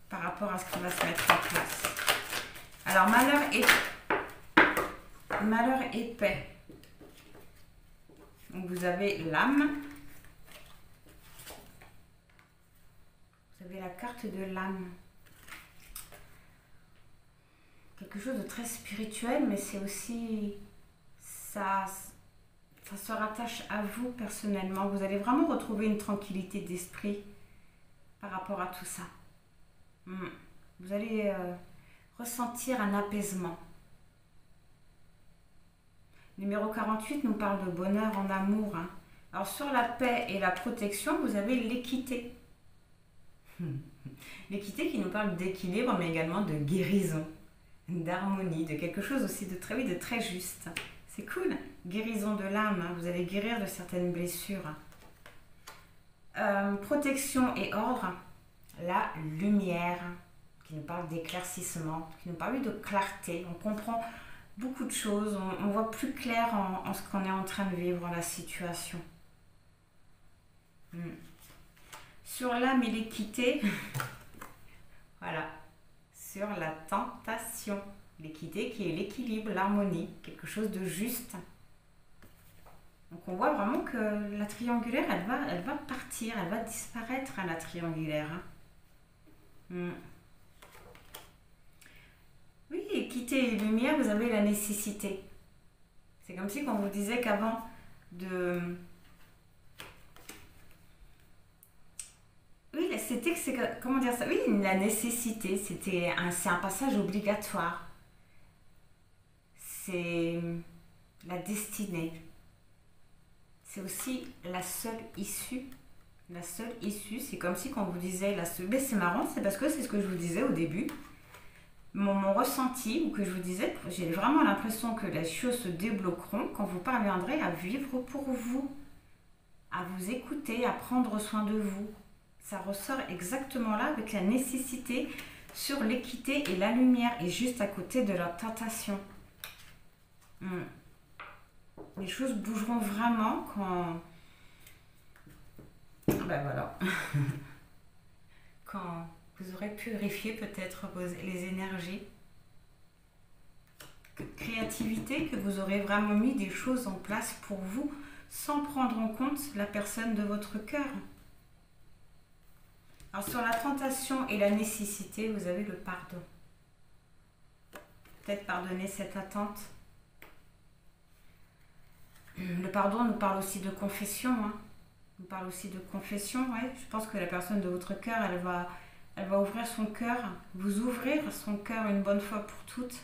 Par rapport à ce qui va se mettre en place. Alors, malheur et paix. Donc, vous avez l'âme. Vous avez la carte de l'âme. Quelque chose de très spirituel, mais c'est aussi... Ça se rattache à vous personnellement. Vous allez vraiment retrouver une tranquillité d'esprit par rapport à tout ça. Vous allez ressentir un apaisement. Numéro 48 nous parle de bonheur en amour. Alors sur la paix et la protection, vous avez l'équité. L'équité qui nous parle d'équilibre, mais également de guérison, d'harmonie, de quelque chose aussi de très juste. C'est cool. Guérison de l'âme, vous allez guérir de certaines blessures. Protection et ordre, la lumière, qui nous parle d'éclaircissement, qui nous parle de clarté. On comprend beaucoup de choses, on voit plus clair en ce qu'on est en train de vivre, la situation. Sur l'âme et l'équité, voilà, sur la tentation, l'équité qui est l'équilibre, l'harmonie, quelque chose de juste. Donc on voit vraiment que la triangulaire, elle va partir, elle va disparaître la triangulaire. Oui, équité et lumière, vous avez la nécessité. C'est comme si on vous disait qu'avant de... Oui, c'était, comment dire ça? Oui, la nécessité, c'est un passage obligatoire. c'est la destinée. C'est aussi la seule issue. La seule issue, c'est comme si quand on vous disait la seule... Mais c'est marrant, c'est parce que c'est ce que je vous disais au début. Mon ressenti, ou que je vous disais, j'ai vraiment l'impression que les choses se débloqueront quand vous parviendrez à vivre pour vous, à vous écouter, à prendre soin de vous. Ça ressort exactement là avec la nécessité sur l'équité et la lumière, et juste à côté de la tentation. Les choses bougeront vraiment quand... Ben voilà. Quand vous aurez purifié peut-être les énergies. Créativité, que vous aurez vraiment mis des choses en place pour vous, sans prendre en compte la personne de votre cœur. Alors sur la tentation et la nécessité, vous avez le pardon. Peut-être pardonner cette attente. Le pardon nous parle aussi de confession. Nous parle aussi de confession. Ouais. Je pense que la personne de votre cœur, elle va ouvrir son cœur, vous ouvrir son cœur une bonne fois pour toutes.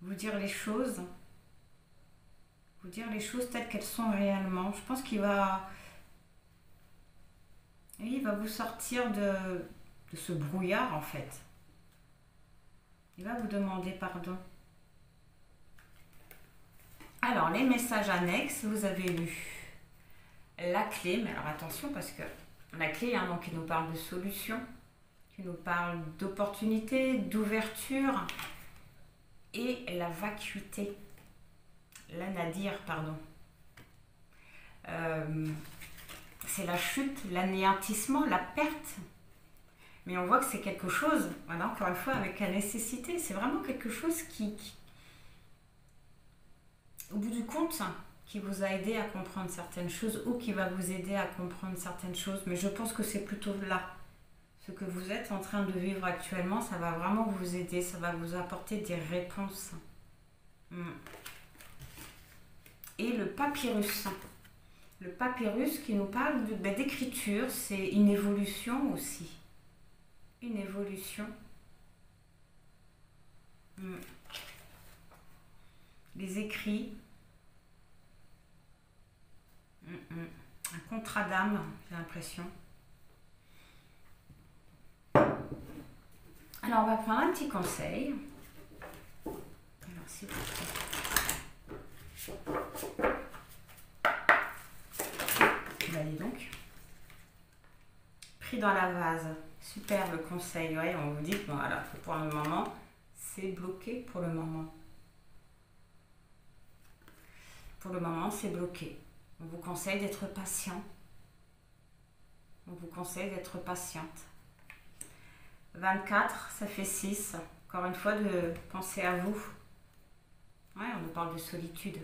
Vous dire les choses. Vous dire les choses telles qu'elles sont réellement. Je pense qu'il va... Il va vous sortir de ce brouillard en fait. Il va vous demander pardon. Alors, les messages annexes, vous avez lu la clé, mais alors attention parce que la clé, donc, qui nous parle de solution, qui nous parle d'opportunité, d'ouverture et la vacuité. La nadir, pardon. C'est la chute, l'anéantissement, la perte. Mais on voit que c'est quelque chose, voilà, encore une fois, avec la nécessité. C'est vraiment quelque chose qui, au bout du compte, qui vous a aidé à comprendre certaines choses ou qui va vous aider à comprendre certaines choses. Mais je pense que c'est plutôt là. Ce que vous êtes en train de vivre actuellement, ça va vraiment vous aider, ça va vous apporter des réponses. Et le papyrus. Le papyrus qui nous parle d'écriture, c'est une évolution aussi. Une évolution. Les écrits. Un contrat d'âme, j'ai l'impression. Alors, on va prendre un petit conseil. Alors, s'il vous plaît. Allez donc. Pris dans la vase. Super le conseil. Ouais, on vous dit que bon, voilà, pour le moment, c'est bloqué pour le moment. Pour le moment, c'est bloqué. On vous conseille d'être patient. On vous conseille d'être patiente. 24, ça fait 6. Encore une fois, de penser à vous. Ouais, on nous parle de solitude.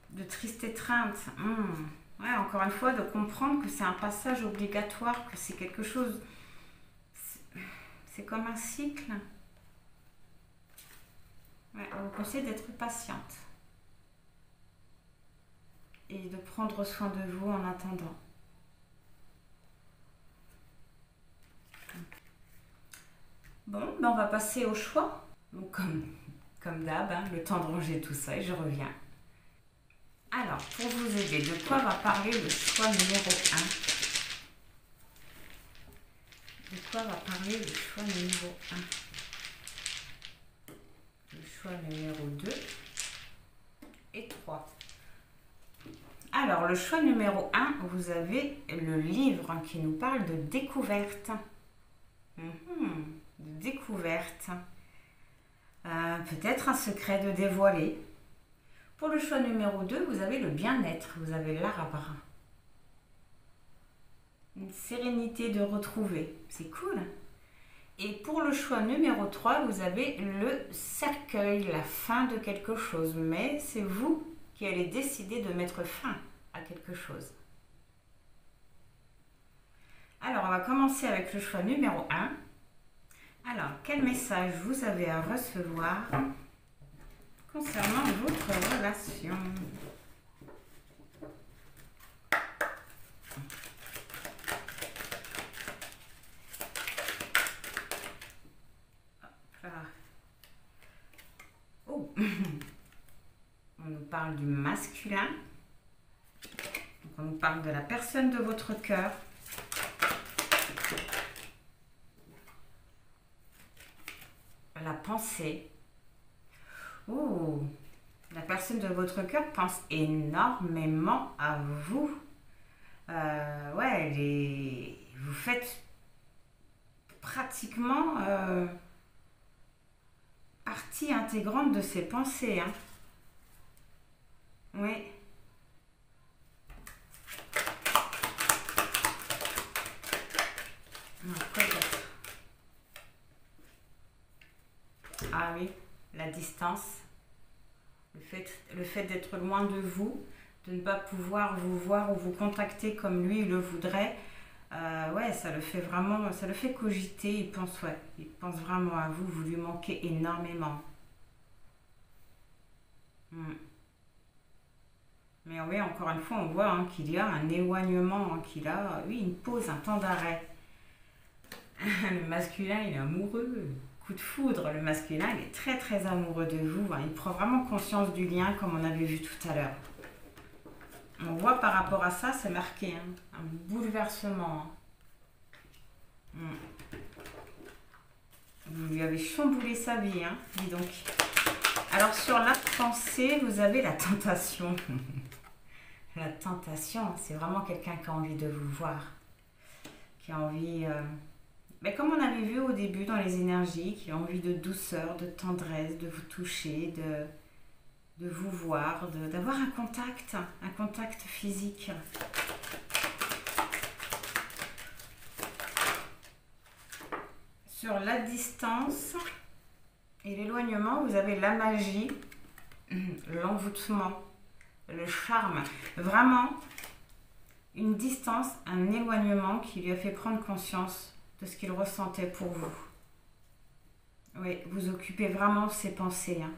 De triste étreinte. Ouais, encore une fois, de comprendre que c'est un passage obligatoire, que c'est quelque chose... C'est comme un cycle. Ouais, on vous conseille d'être patiente. Et de prendre soin de vous en attendant. Bon, ben on va passer au choix. Donc comme d'hab, le temps de ranger tout ça et je reviens. Alors, pour vous aider, de quoi va parler le choix numéro 1? De quoi va parler le choix numéro 1? Le choix numéro 2 et 3. Alors, le choix numéro 1, vous avez le livre qui nous parle de découverte. De découverte. Peut-être un secret de dévoiler. Pour le choix numéro 2, vous avez le bien-être, vous avez l'arbre. Une sérénité de retrouver, c'est cool. Et pour le choix numéro 3, vous avez le cercueil, la fin de quelque chose. Mais c'est vous qui allez décider de mettre fin à quelque chose. Alors, on va commencer avec le choix numéro 1. Alors, quel message vous avez à recevoir concernant votre relation? parle du masculin. Donc, on nous parle de la personne de votre cœur. La pensée. Ouh, la personne de votre cœur pense énormément à vous. Ouais, vous faites pratiquement partie intégrante de ses pensées. Hein. Oui. Ah oui, la distance, le fait d'être loin de vous, de ne pas pouvoir vous voir ou vous contacter comme lui le voudrait, ouais, ça le fait vraiment, ça le fait cogiter. Il pense vraiment à vous, vous lui manquez énormément. Mais oui, encore une fois, on voit hein, qu'il y a un éloignement, hein, qu'il a, oui, une pause, un temps d'arrêt. Le masculin, il est amoureux. Coup de foudre, le masculin, il est très très amoureux de vous. Hein. Il prend vraiment conscience du lien, comme on avait vu tout à l'heure. On voit par rapport à ça, c'est marqué, hein, un bouleversement. Vous lui avez chamboulé sa vie, hein, dis donc. Alors sur la pensée, vous avez la tentation. La tentation, c'est vraiment quelqu'un qui a envie de vous voir. Qui a envie, mais comme on avait vu au début dans les énergies, qui a envie de douceur, de tendresse, de vous toucher, de vous voir, d'avoir un contact physique. Sur la distance et l'éloignement, vous avez la magie, l'envoûtement, le charme. Vraiment, une distance, un éloignement qui lui a fait prendre conscience de ce qu'il ressentait pour vous. Oui, vous occupez vraiment ses pensées. Hein.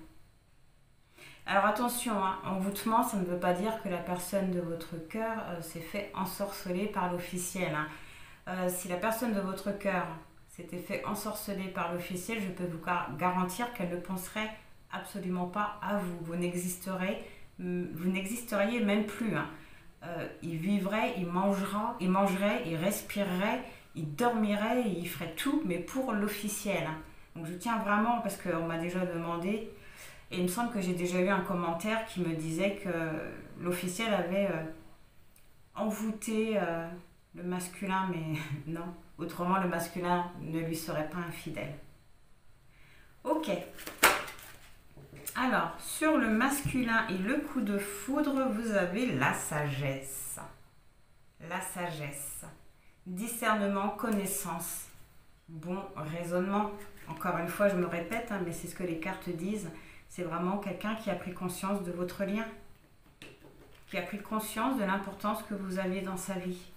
Alors attention, hein, envoûtement, ça ne veut pas dire que la personne de votre cœur s'est fait ensorceler par l'officiel. Hein. Si la personne de votre cœur s'était fait ensorceler par l'officiel, je peux vous garantir qu'elle ne penserait absolument pas à vous. Vous n'existeriez même plus. Hein. Il vivrait, il mangerait, il respirerait, il dormirait, il ferait tout, mais pour l'officiel. Hein. Donc je tiens vraiment, parce qu'on m'a déjà demandé, et il me semble que j'ai déjà eu un commentaire qui me disait que l'officiel avait envoûté le masculin, mais non. Autrement, le masculin ne lui serait pas infidèle. Ok. Alors, sur le masculin et le coup de foudre, vous avez la sagesse. La sagesse. Discernement, connaissance. Bon raisonnement. Encore une fois, je me répète, hein, mais c'est ce que les cartes disent. C'est vraiment quelqu'un qui a pris conscience de votre lien. Qui a pris conscience de l'importance que vous aviez dans sa vie.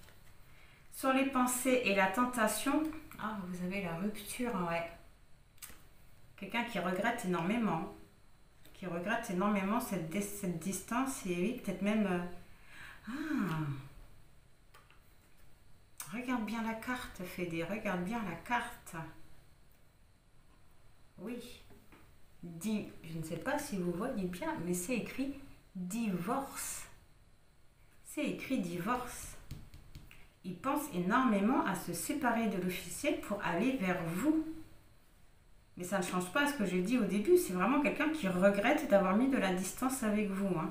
Sur les pensées et la tentation, ah, vous avez la rupture, ouais. Quelqu'un qui regrette énormément. Qui regrette énormément cette distance et oui, peut-être même... Regarde bien la carte, Fédé, regarde bien la carte. Oui. Je ne sais pas si vous voyez bien, mais c'est écrit divorce. C'est écrit divorce. Il pense énormément à se séparer de l'officiel pour aller vers vous. Mais ça ne change pas ce que j'ai dit au début. C'est vraiment quelqu'un qui regrette d'avoir mis de la distance avec vous. Hein.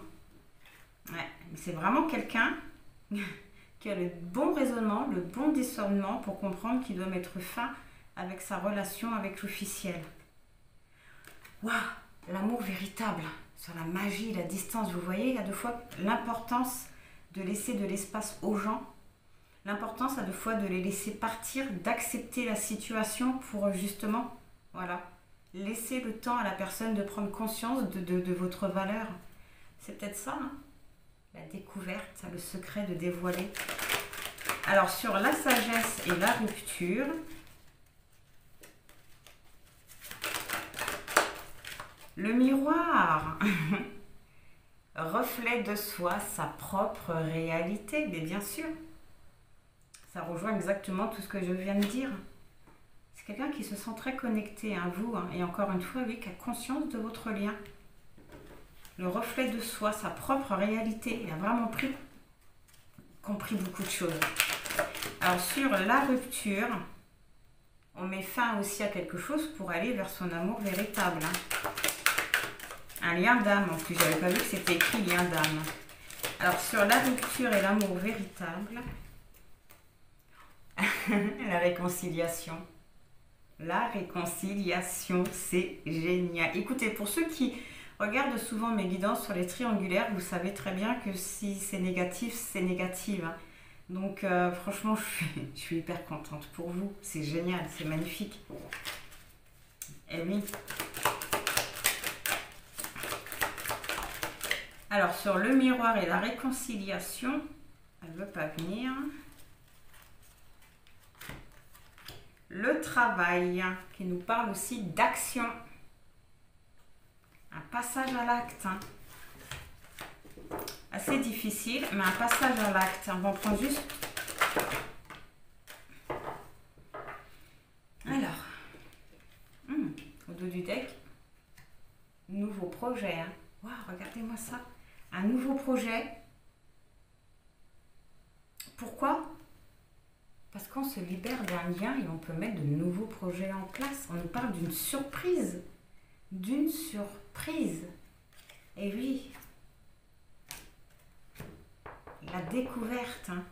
Ouais, c'est vraiment quelqu'un qui a le bon raisonnement, le bon discernement pour comprendre qu'il doit mettre fin avec sa relation avec l'officiel. Waouh, l'amour véritable, sur la magie, la distance. Vous voyez, il y a deux fois l'importance de laisser de l'espace aux gens. L'importance à deux fois de les laisser partir, d'accepter la situation pour justement, voilà, laisser le temps à la personne de prendre conscience de votre valeur. C'est peut-être ça, hein, la découverte, le secret de dévoiler. Alors sur la sagesse et la rupture, le miroir, reflet de soi, sa propre réalité, mais bien sûr. Ça rejoint exactement tout ce que je viens de dire. C'est quelqu'un qui se sent très connecté à vous, hein, et encore une fois, oui, qui a conscience de votre lien. le reflet de soi, sa propre réalité. Il a vraiment compris beaucoup de choses. Alors sur la rupture, on met fin aussi à quelque chose pour aller vers son amour véritable. Hein. Un lien d'âme, en plus, j'avais pas vu que c'était écrit lien d'âme. Alors sur la rupture et l'amour véritable, la réconciliation. La réconciliation, c'est génial. Écoutez, pour ceux qui regardent souvent mes guidances sur les triangulaires, vous savez très bien que si c'est négatif, c'est négatif. Hein. Donc franchement, je suis hyper contente pour vous. C'est génial, c'est magnifique. Et oui. Alors sur le miroir et la réconciliation, elle ne veut pas venir. Le travail, qui nous parle aussi d'action. Un passage à l'acte. Hein. Assez difficile, mais un passage à l'acte. On va prendre juste. Alors, au dos du deck, nouveau projet. Hein. Waouh, regardez-moi ça. Un nouveau projet. Pourquoi ? Parce qu'on se libère d'un lien et on peut mettre de nouveaux projets en place. On nous parle d'une surprise. D'une surprise. Et oui. La découverte. Hein.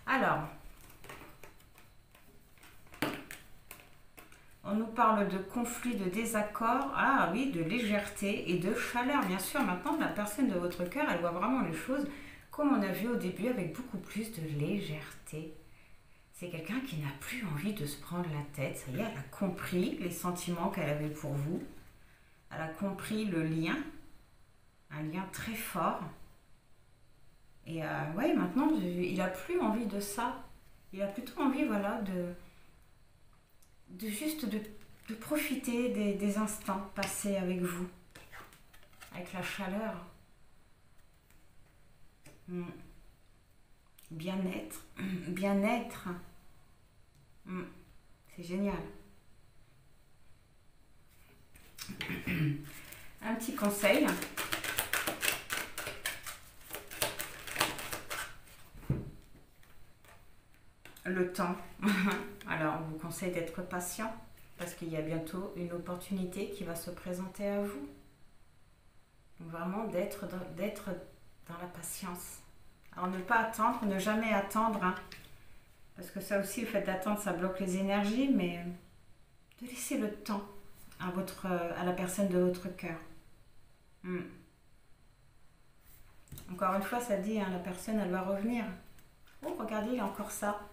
Alors. On nous parle de conflit, de désaccord. Ah oui, de légèreté et de chaleur. Bien sûr, maintenant, la personne de votre cœur, elle voit vraiment les choses comme on a vu au début, avec beaucoup plus de légèreté. C'est quelqu'un qui n'a plus envie de se prendre la tête. Ça y est, elle a compris les sentiments qu'elle avait pour vous. Elle a compris le lien. Un lien très fort. Et ouais, maintenant, il n'a plus envie de ça. Il a plutôt envie, voilà, de juste de profiter des instants passés avec vous. Avec la chaleur. Bien-être. Bien-être. C'est génial. Un petit conseil. Le temps. Alors, on vous conseille d'être patient parce qu'il y a bientôt une opportunité qui va se présenter à vous. Donc, vraiment d'être dans la patience. Alors, ne pas attendre, ne jamais attendre. Hein, parce que ça aussi, le fait d'attendre, ça bloque les énergies, mais de laisser le temps à la personne de votre cœur. Encore une fois, ça dit, hein, la personne, elle va revenir. Oh, regardez, il y a encore ça.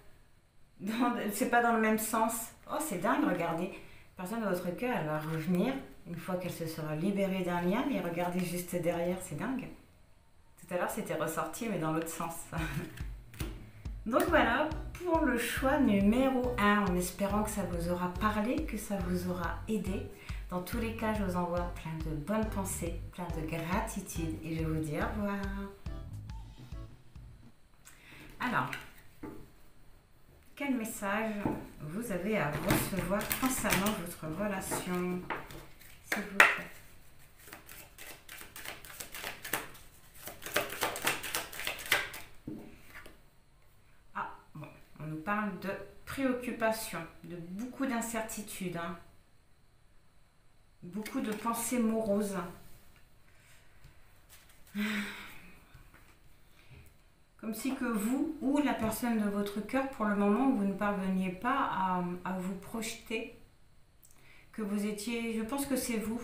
C'est pas dans le même sens. Oh, c'est dingue, regardez. La personne de votre cœur, elle va revenir une fois qu'elle se sera libérée d'un lien. Et regardez juste derrière, c'est dingue. Tout à l'heure, c'était ressorti, mais dans l'autre sens. Donc voilà, pour le choix numéro 1, en espérant que ça vous aura parlé, que ça vous aura aidé. Dans tous les cas, je vous envoie plein de bonnes pensées, plein de gratitude et je vous dis au revoir. Alors, quel message vous avez à recevoir concernant votre relation, s'il vous plaît? Ah, bon, on nous parle de préoccupation, de beaucoup d'incertitudes, hein. Beaucoup de pensées moroses. Comme si que vous ou la personne de votre cœur, pour le moment, vous ne parveniez pas à vous projeter, que vous étiez, je pense que c'est vous,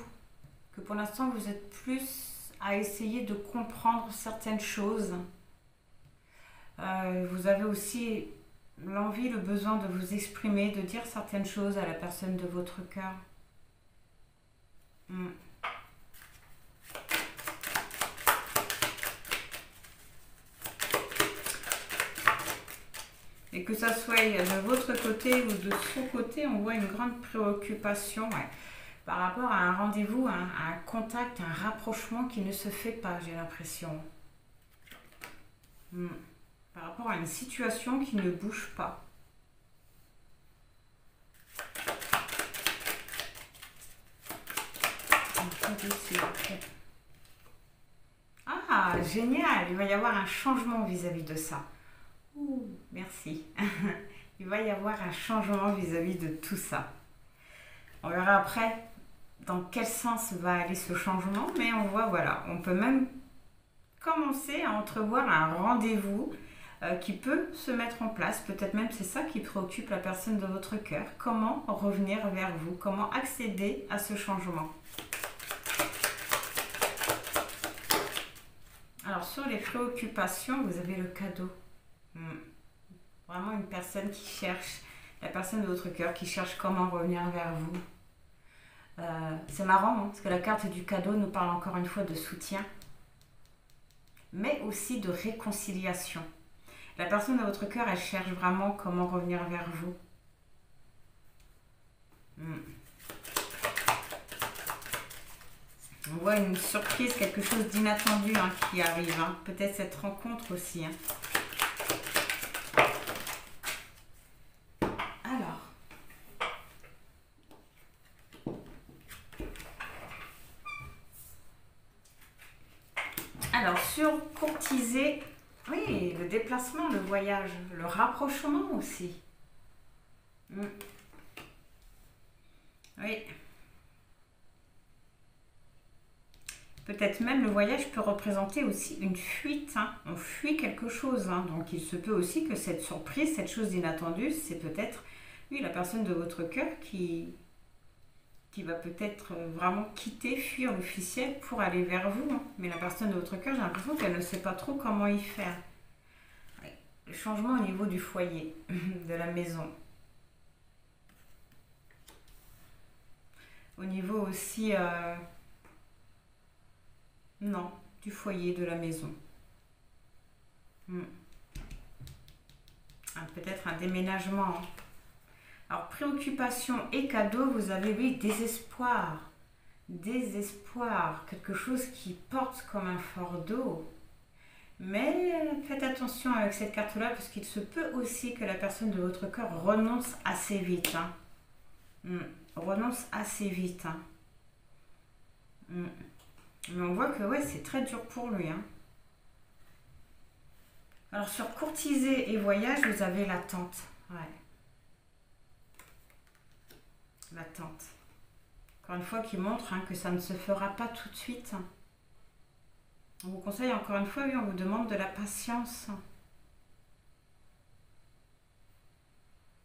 que pour l'instant vous êtes plus à essayer de comprendre certaines choses. Vous avez aussi l'envie, le besoin de vous exprimer, de dire certaines choses à la personne de votre cœur. Et que ça soit de votre côté ou de son côté, on voit une grande préoccupation, ouais, par rapport à un rendez-vous, à un contact, un rapprochement qui ne se fait pas, j'ai l'impression. Par rapport à une situation qui ne bouge pas. génial, il va y avoir un changement vis-à-vis de ça. Ouh, merci. Il va y avoir un changement vis-à-vis de tout ça. On verra après dans quel sens va aller ce changement, mais on voit, voilà, on peut même commencer à entrevoir un rendez-vous qui peut se mettre en place. Peut-être même c'est ça qui préoccupe la personne de votre cœur. Comment revenir vers vous? Comment accéder à ce changement? Alors sur les préoccupations, vous avez le cadeau. Vraiment une personne qui cherche, la personne de votre cœur qui cherche comment revenir vers vous. C'est marrant, hein, parce que la carte du cadeau nous parle encore une fois de soutien, mais aussi de réconciliation. La personne de votre cœur, elle cherche vraiment comment revenir vers vous. On voit une surprise, quelque chose d'inattendu hein, qui arrive. Hein. Peut-être cette rencontre aussi. Hein. Alors, sur courtiser, oui, le déplacement, le voyage, le rapprochement aussi. Oui. Peut-être même le voyage peut représenter aussi une fuite. Hein. On fuit quelque chose. Hein. Donc, il se peut aussi que cette surprise, cette chose inattendue, c'est peut-être, oui, la personne de votre cœur qui va peut-être vraiment quitter, fuir l'officiel pour aller vers vous. Hein. Mais la personne de votre cœur, j'ai l'impression qu'elle ne sait pas trop comment y faire. Le changement au niveau du foyer, de la maison. Au niveau aussi, non, du foyer, de la maison. Peut-être un déménagement. Hein. Alors, préoccupation et cadeau, vous avez, oui, désespoir. Désespoir, quelque chose qui porte comme un fardeau. Mais faites attention avec cette carte-là, parce qu'il se peut aussi que la personne de votre cœur renonce assez vite. Hein. Renonce assez vite. Hein. Mais on voit que ouais, c'est très dur pour lui. Hein. Alors, sur courtiser et voyage, vous avez l'attente. Ouais. L'attente. Encore une fois, qui montre hein, que ça ne se fera pas tout de suite. On vous conseille encore une fois, oui, on vous demande de la patience.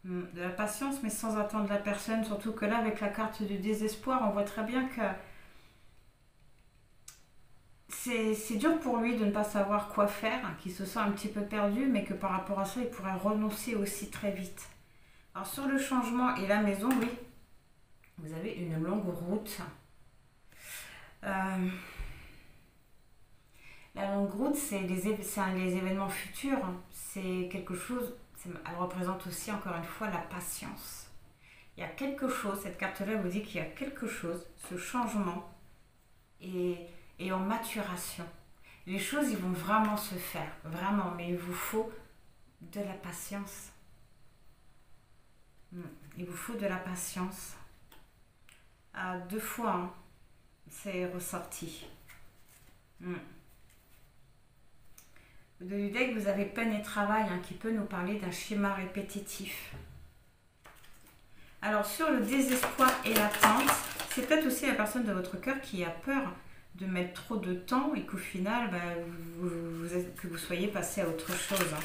De la patience, mais sans attendre la personne. Surtout que là, avec la carte du désespoir, on voit très bien que c'est dur pour lui de ne pas savoir quoi faire, hein, qu'il se sent un petit peu perdu, mais que par rapport à ça, il pourrait renoncer aussi très vite. Alors, sur le changement et la maison, oui. Vous avez une longue route. La longue route, c'est les événements futurs. C'est quelque chose, elle représente aussi encore une fois la patience. Il y a quelque chose, cette carte-là vous dit qu'il y a quelque chose, ce changement est en maturation. Les choses, ils vont vraiment se faire, vraiment, mais il vous faut de la patience. Il vous faut de la patience. Deux fois, hein, c'est ressorti. Du deck, vous avez peine et travail hein, qui peut nous parler d'un schéma répétitif. Alors, sur le désespoir et l'attente, c'est peut-être aussi la personne de votre cœur qui a peur de mettre trop de temps et qu'au final, que vous soyez passé à autre chose. Hein.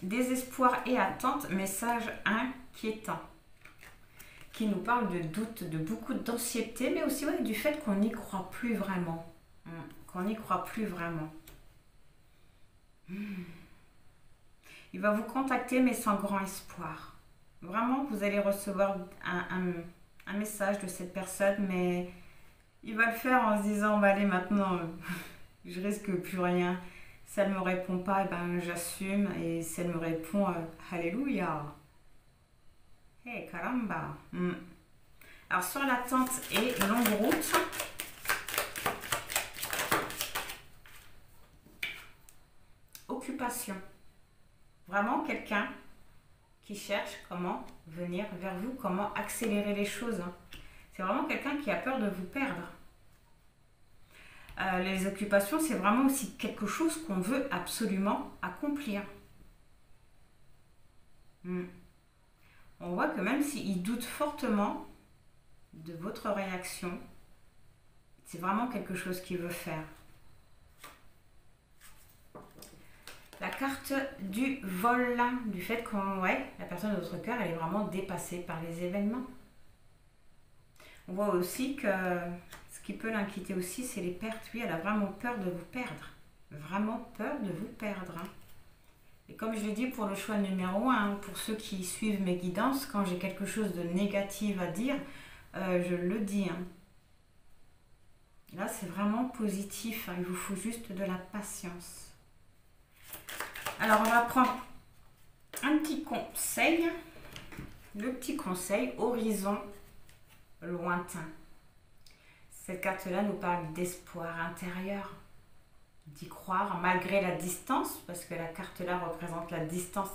Désespoir et attente, message inquiétant, qui nous parle de doute, de beaucoup d'anxiété, mais aussi ouais, du fait qu'on n'y croit plus vraiment. Qu'on n'y croit plus vraiment. Il va vous contacter, mais sans grand espoir. Vraiment, vous allez recevoir un message de cette personne, mais il va le faire en se disant, bah, allez, maintenant, je risque plus rien. Si elle ne me répond pas, eh ben, j'assume. Et si elle me répond, Alléluia. Hey, caramba. Alors, sur l'attente et longue route, occupation. Vraiment quelqu'un qui cherche comment venir vers vous, comment accélérer les choses. C'est vraiment quelqu'un qui a peur de vous perdre. Les occupations, c'est vraiment aussi quelque chose qu'on veut absolument accomplir. On voit que même s'il doute fortement de votre réaction, c'est vraiment quelque chose qu'il veut faire. La carte du vol, du fait que la personne de votre cœur, elle est vraiment dépassée par les événements. On voit aussi que ce qui peut l'inquiéter aussi, c'est les pertes. Oui, elle a vraiment peur de vous perdre. Vraiment peur de vous perdre. Et comme je l'ai dit pour le choix numéro 1, pour ceux qui suivent mes guidances, quand j'ai quelque chose de négatif à dire, je le dis. Là, c'est vraiment positif. Il vous faut juste de la patience. Alors, on va prendre un petit conseil. Le petit conseil, horizon lointain. Cette carte-là nous parle d'espoir intérieur, d'y croire malgré la distance, parce que la carte-là représente la distance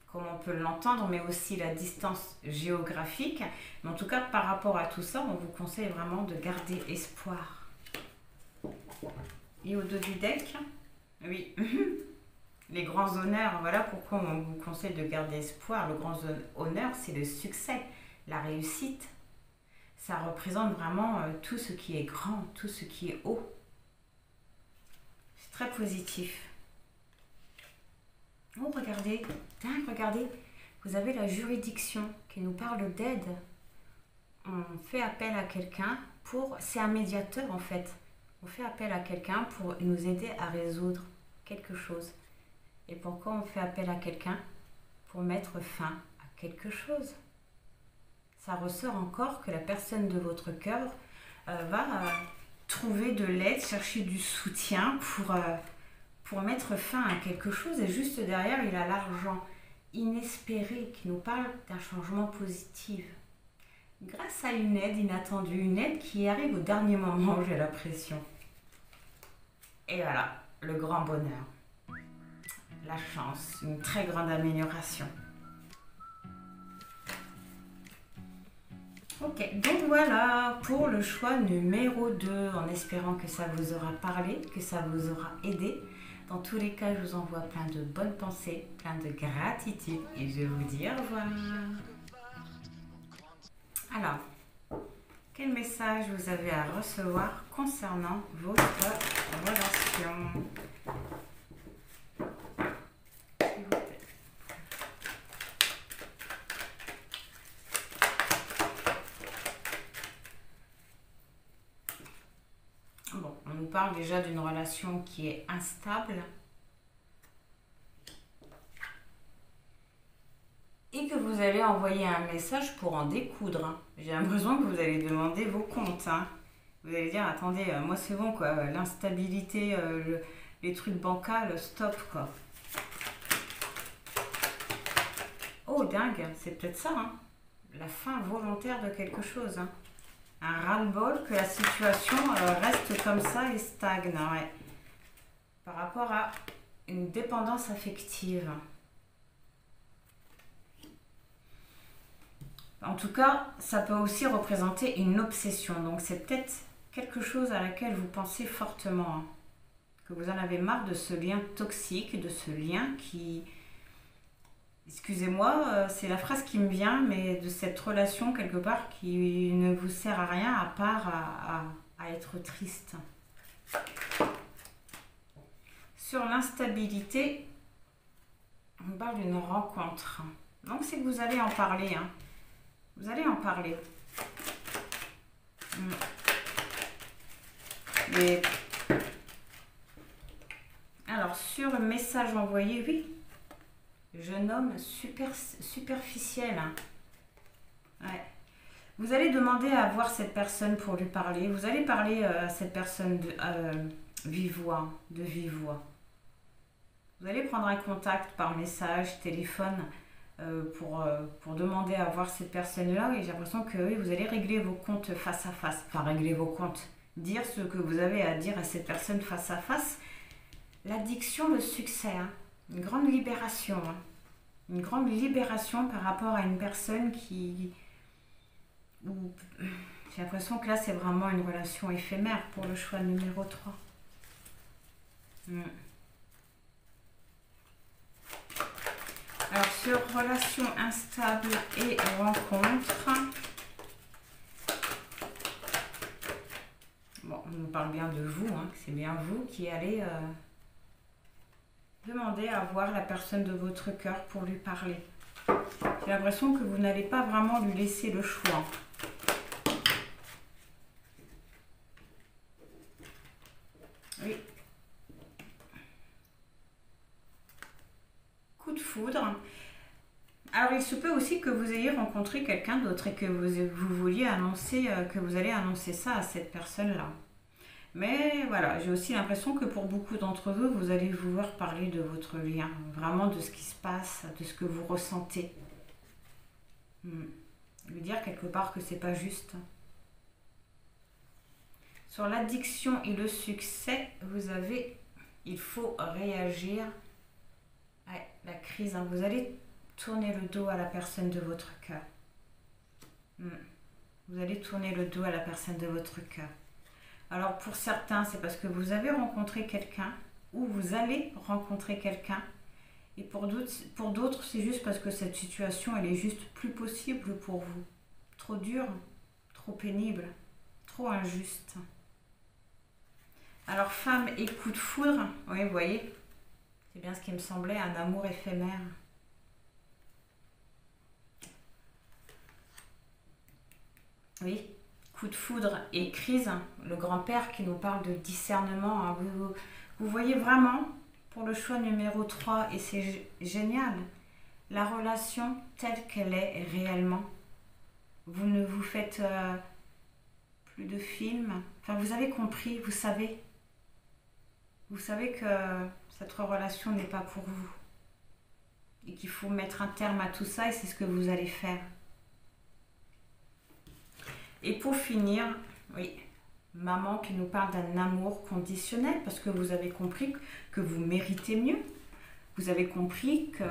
comme on peut l'entendre, mais aussi la distance géographique. Mais en tout cas, par rapport à tout ça, on vous conseille vraiment de garder espoir. Et au dos du deck, oui, les grands honneurs, voilà pourquoi on vous conseille de garder espoir. Le grand honneur, c'est le succès, la réussite. Ça représente vraiment tout ce qui est grand, tout ce qui est haut. C'est très positif. Oh, regardez, regardez, vous avez la juridiction qui nous parle d'aide. On fait appel à quelqu'un c'est un médiateur en fait. On fait appel à quelqu'un pour nous aider à résoudre quelque chose. Et pourquoi on fait appel à quelqu'un? Pour mettre fin à quelque chose. Ça ressort encore que la personne de votre cœur va trouver de l'aide, chercher du soutien pour mettre fin à quelque chose. Et juste derrière, il a l'argent inespéré qui nous parle d'un changement positif. Grâce à une aide inattendue, une aide qui arrive au dernier moment, j'ai l'impression. Et voilà, le grand bonheur. La chance, une très grande amélioration. Ok, donc voilà pour le choix numéro 2, en espérant que ça vous aura parlé, que ça vous aura aidé. Dans tous les cas, je vous envoie plein de bonnes pensées, plein de gratitude et je vous dis au revoir. Alors, quel message vous avez à recevoir concernant votre relation? S'il vous plaît. Bon, on nous parle déjà d'une relation qui est instable et que vous allez envoyer un message pour en découdre. J'ai l'impression que vous allez demander vos comptes. Vous allez dire, attendez, moi c'est bon quoi, l'instabilité, les trucs bancals, stop quoi. Oh dingue, c'est peut-être ça, la fin volontaire de quelque chose. Un ras-le-bol que la situation reste comme ça et stagne, par rapport à une dépendance affective. En tout cas, ça peut aussi représenter une obsession. Donc c'est peut-être quelque chose à laquelle vous pensez fortement. Que vous en avez marre de ce lien toxique, de ce lien qui... Excusez-moi, c'est la phrase qui me vient, mais de cette relation quelque part qui ne vous sert à rien à part à être triste. Sur l'instabilité, on parle d'une rencontre. Donc c'est que vous allez en parler. Vous allez en parler. Mais... Alors, sur le message envoyé, oui. Jeune homme superficiel. Ouais. Vous allez demander à voir cette personne pour lui parler. Vous allez parler à cette personne de vive voix. Vous allez prendre un contact par message, téléphone, pour demander à voir cette personne-là. Et j'ai l'impression que oui, vous allez régler vos comptes face à face. Enfin, régler vos comptes. Dire ce que vous avez à dire à cette personne face à face. L'addiction, le succès. Une grande libération. Une grande libération par rapport à une personne qui... je J'ai l'impression que là, c'est vraiment une relation éphémère pour le choix numéro 3. Alors, sur relation instable et rencontre, bon, on nous parle bien de vous, hein, c'est bien vous qui allez demander à voir la personne de votre cœur pour lui parler. J'ai l'impression que vous n'allez pas vraiment lui laisser le choix. Oui. Coup de foudre. Alors, il se peut aussi que vous ayez rencontré quelqu'un d'autre et que vous vouliez annoncer, que vous allez annoncer ça à cette personne-là. Mais voilà, j'ai aussi l'impression que pour beaucoup d'entre vous, vous allez vouloir parler de votre lien, vraiment de ce qui se passe, de ce que vous ressentez. Lui dire quelque part que c'est pas juste. Sur l'addiction et le succès, vous avez, il faut réagir à la crise. Hein. Vous allez tourner le dos à la personne de votre cœur. Vous allez tourner le dos à la personne de votre cœur. Alors pour certains, c'est parce que vous avez rencontré quelqu'un ou vous allez rencontrer quelqu'un. Et pour d'autres, c'est juste parce que cette situation, elle est juste plus possible pour vous. Trop dure, trop pénible, trop injuste. Alors femme et coup de foudre, oui, vous voyez, c'est bien ce qui me semblait, un amour éphémère. Oui, coup de foudre et crise, le grand-père qui nous parle de discernement. Hein. Vous voyez vraiment, pour le choix numéro 3, et c'est génial, la relation telle qu'elle est réellement. Vous ne vous faites plus de films. Enfin, vous avez compris, vous savez. Vous savez que cette relation n'est pas pour vous. Et qu'il faut mettre un terme à tout ça et c'est ce que vous allez faire. Et pour finir, oui, maman qui nous parle d'un amour conditionnel parce que vous avez compris que vous méritez mieux. Vous avez compris que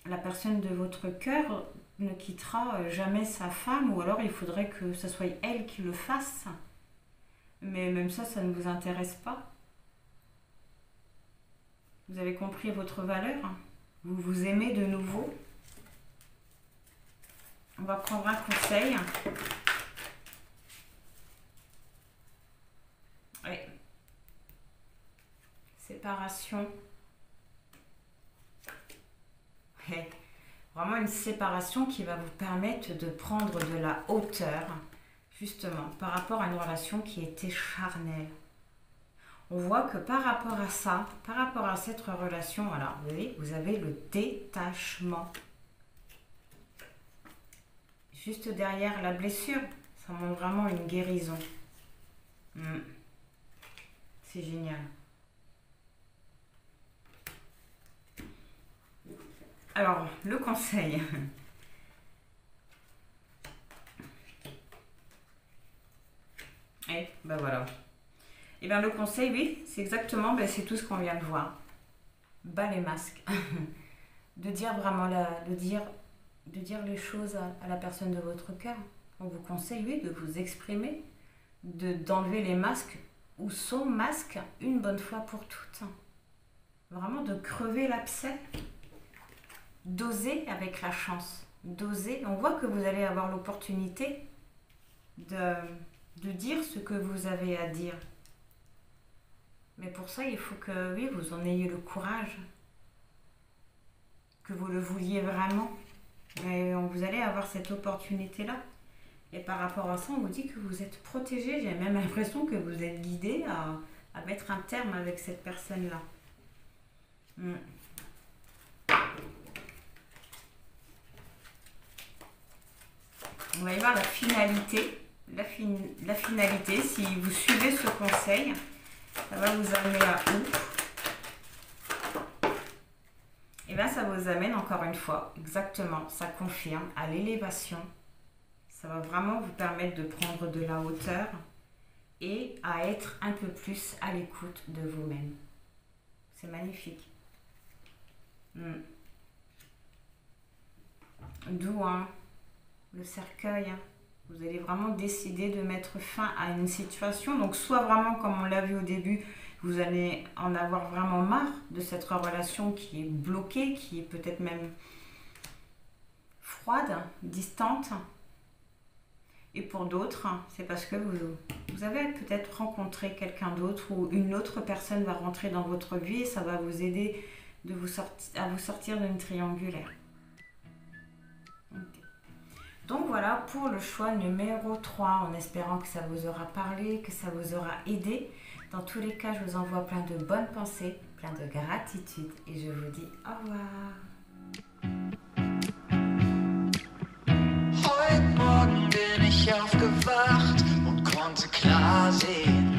la personne de votre cœur ne quittera jamais sa femme ou alors il faudrait que ce soit elle qui le fasse. Mais même ça, ça ne vous intéresse pas. Vous avez compris votre valeur. Vous vous aimez de nouveau. On va prendre un conseil. Oui. Séparation. Ouais. Vraiment une séparation qui va vous permettre de prendre de la hauteur, justement, par rapport à une relation qui était charnelle. On voit que par rapport à ça, par rapport à cette relation, alors vous voyez, vous avez le détachement. Juste derrière la blessure, ça montre vraiment une guérison. C'est génial. Alors, le conseil. Et ben voilà. Et bien le conseil, oui, c'est exactement, c'est tout ce qu'on vient de voir. Bas les masques. De dire vraiment, de dire les choses à la personne de votre cœur. On vous conseille, oui, de vous exprimer, d'enlever les masques ou son masque une bonne fois pour toutes. Vraiment de crever l'abcès. D'oser avec la chance. D'oser. On voit que vous allez avoir l'opportunité de dire ce que vous avez à dire. Mais pour ça, il faut que, oui, vous en ayez le courage. Que vous le vouliez vraiment. Et vous allez avoir cette opportunité-là. Et par rapport à ça, on vous dit que vous êtes protégé. J'ai même l'impression que vous êtes guidé à mettre un terme avec cette personne-là. On va y voir la finalité. La finalité, si vous suivez ce conseil, ça va vous amener à où? Et bien, ça vous amène encore une fois, exactement, ça confirme, à l'élévation. Ça va vraiment vous permettre de prendre de la hauteur et à être un peu plus à l'écoute de vous-même. C'est magnifique. D'où le cercueil. Vous allez vraiment décider de mettre fin à une situation. Donc soit vraiment, comme on l'a vu au début, vous allez en avoir vraiment marre de cette relation qui est bloquée, qui est peut-être même froide, distante. Et pour d'autres, c'est parce que vous avez peut-être rencontré quelqu'un d'autre ou une autre personne va rentrer dans votre vie et ça va vous aider à vous sortir d'une triangulaire. Okay. Donc voilà pour le choix numéro 3, en espérant que ça vous aura parlé, que ça vous aura aidé. Dans tous les cas, je vous envoie plein de bonnes pensées, plein de gratitude et je vous dis au revoir. Heute Morgen bin ich aufgewacht und konnte klar sehen,